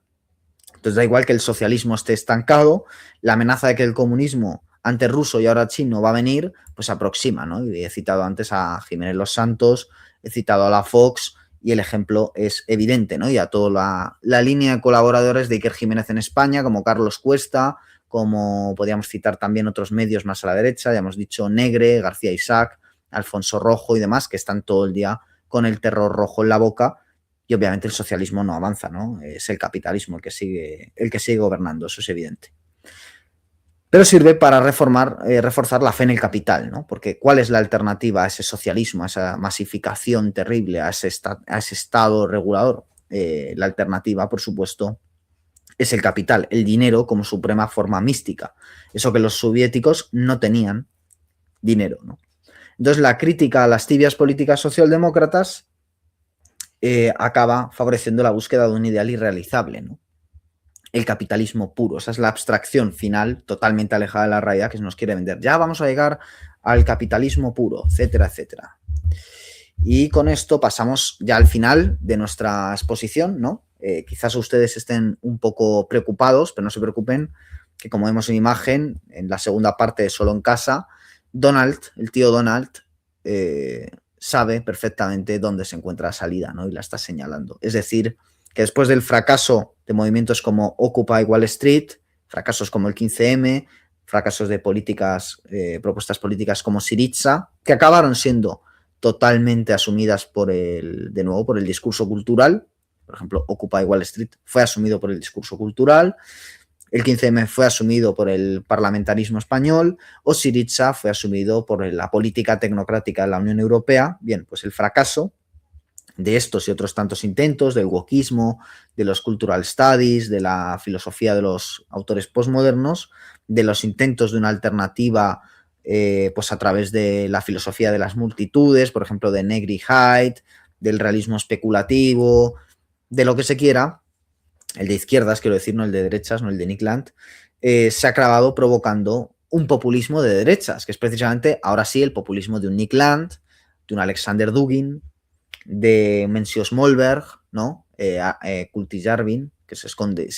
[SPEAKER 1] Entonces da igual que el socialismo esté estancado, la amenaza de que el comunismo antes ruso y ahora chino va a venir, pues se aproxima, ¿no? Y he citado antes a Jiménez Los Santos, he citado a la Fox y el ejemplo es evidente, ¿no? Y a toda la línea de colaboradores de Iker Jiménez en España, como Carlos Cuesta, como podríamos citar también otros medios más a la derecha, ya hemos dicho Negre, García Isaac, Alfonso Rojo y demás, que están todo el día con el terror rojo en la boca. Y obviamente el socialismo no avanza, ¿no? Es el capitalismo el que sigue gobernando, eso es evidente. pero sirve para reforzar la fe en el capital, ¿no? Porque ¿cuál es la alternativa a ese socialismo, a esa masificación terrible, a ese Estado regulador? La alternativa, por supuesto, es el capital, el dinero como suprema forma mística. Eso que los soviéticos no tenían, dinero, ¿no? Entonces la crítica a las tibias políticas socialdemócratas acaba favoreciendo la búsqueda de un ideal irrealizable, ¿no? El capitalismo puro. Esa es la abstracción final, totalmente alejada de la realidad que se nos quiere vender. Ya vamos a llegar al capitalismo puro, etcétera, etcétera. Y con esto pasamos ya al final de nuestra exposición, ¿no? Quizás ustedes estén un poco preocupados, pero no se preocupen, que como vemos en imagen, en la segunda parte de Solo en Casa, Donald, el tío Donald, sabe perfectamente dónde se encuentra la salida, ¿no? Y la está señalando. Es decir, que después del fracaso de movimientos como Occupy Wall Street, fracasos como el 15M, fracasos de propuestas políticas como Syriza, que acabaron siendo totalmente asumidas de nuevo, por el discurso cultural. Por ejemplo, Occupy Wall Street fue asumido por el discurso cultural, el 15M fue asumido por el parlamentarismo español, o Syriza fue asumido por la política tecnocrática de la Unión Europea. Bien, pues el fracaso de estos y otros tantos intentos, del wokismo, de los cultural studies, de la filosofía de los autores postmodernos, de los intentos de una alternativa pues a través de la filosofía de las multitudes, por ejemplo, de Negri Hyde, del realismo especulativo, de lo que se quiera, el de izquierdas, quiero decir, no el de derechas, no el de Nick Land, se ha acabado provocando un populismo de derechas, que es precisamente, ahora sí, el populismo de un Nick Land, de un Alexander Dugin, de Mencius Mollberg, ¿no? Culti Jarvin, que se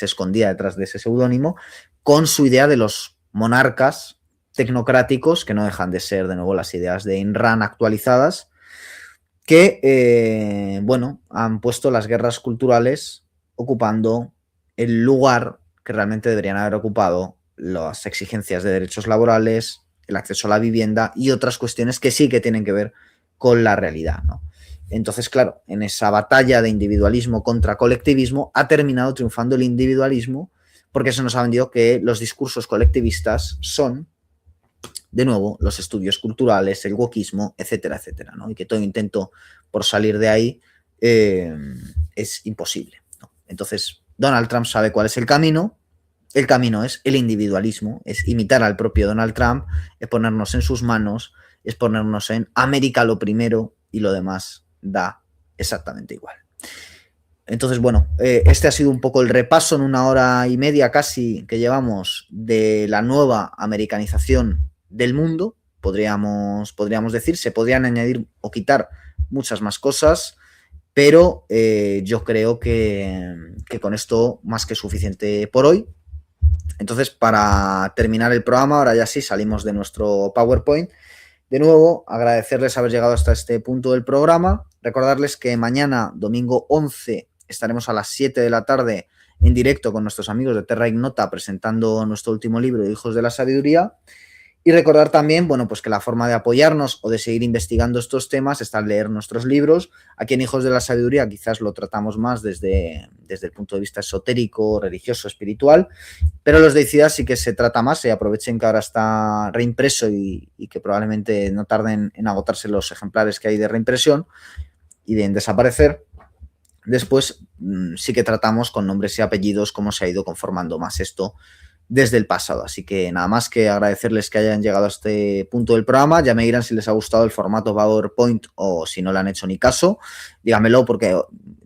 [SPEAKER 1] escondía detrás de ese seudónimo, con su idea de los monarcas tecnocráticos, que no dejan de ser, de nuevo, las ideas de Ayn Rand actualizadas, que, bueno, han puesto las guerras culturales ocupando el lugar que realmente deberían haber ocupado las exigencias de derechos laborales, el acceso a la vivienda y otras cuestiones que sí que tienen que ver con la realidad, ¿no? Entonces, claro, en esa batalla de individualismo contra colectivismo ha terminado triunfando el individualismo, porque se nos ha vendido que los discursos colectivistas son, de nuevo, los estudios culturales, el wokismo, etcétera, etcétera, ¿no? Y que todo intento por salir de ahí es imposible, ¿no? Entonces, Donald Trump sabe cuál es el camino. El camino es el individualismo, es imitar al propio Donald Trump, es ponernos en sus manos, es ponernos en América lo primero y lo demás da exactamente igual. Entonces, bueno, este ha sido un poco el repaso en 1 hora y media casi que llevamos de la nueva americanización del mundo, podríamos decir. Se podrían añadir o quitar muchas más cosas, pero yo creo que con esto más que suficiente por hoy. Entonces, para terminar el programa, ahora ya sí salimos de nuestro PowerPoint. De nuevo, agradecerles haber llegado hasta este punto del programa. Recordarles que mañana, domingo 11, estaremos a las 7 de la tarde en directo con nuestros amigos de Terra Ignota presentando nuestro último libro, Hijos de la Sabiduría. Y recordar también, bueno, pues que la forma de apoyarnos o de seguir investigando estos temas está en leer nuestros libros. Aquí en Hijos de la Sabiduría quizás lo tratamos más desde el punto de vista esotérico, religioso, espiritual, pero los de Deicidas sí que se trata más, y aprovechen que ahora está reimpreso y que probablemente no tarden en agotarse los ejemplares que hay de reimpresión y de en desaparecer. Después sí que tratamos con nombres y apellidos cómo se ha ido conformando más esto desde el pasado. Así que nada más que agradecerles que hayan llegado a este punto del programa. Ya me dirán si les ha gustado el formato PowerPoint o si no le han hecho ni caso. Díganmelo, porque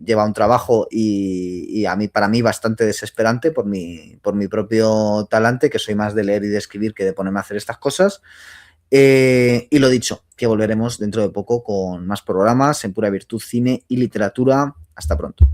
[SPEAKER 1] lleva un trabajo y para mí bastante desesperante por mi propio talante, que soy más de leer y de escribir que de ponerme a hacer estas cosas. Y lo dicho, que volveremos dentro de poco con más programas en Pura Virtud, Cine y Literatura. Hasta pronto.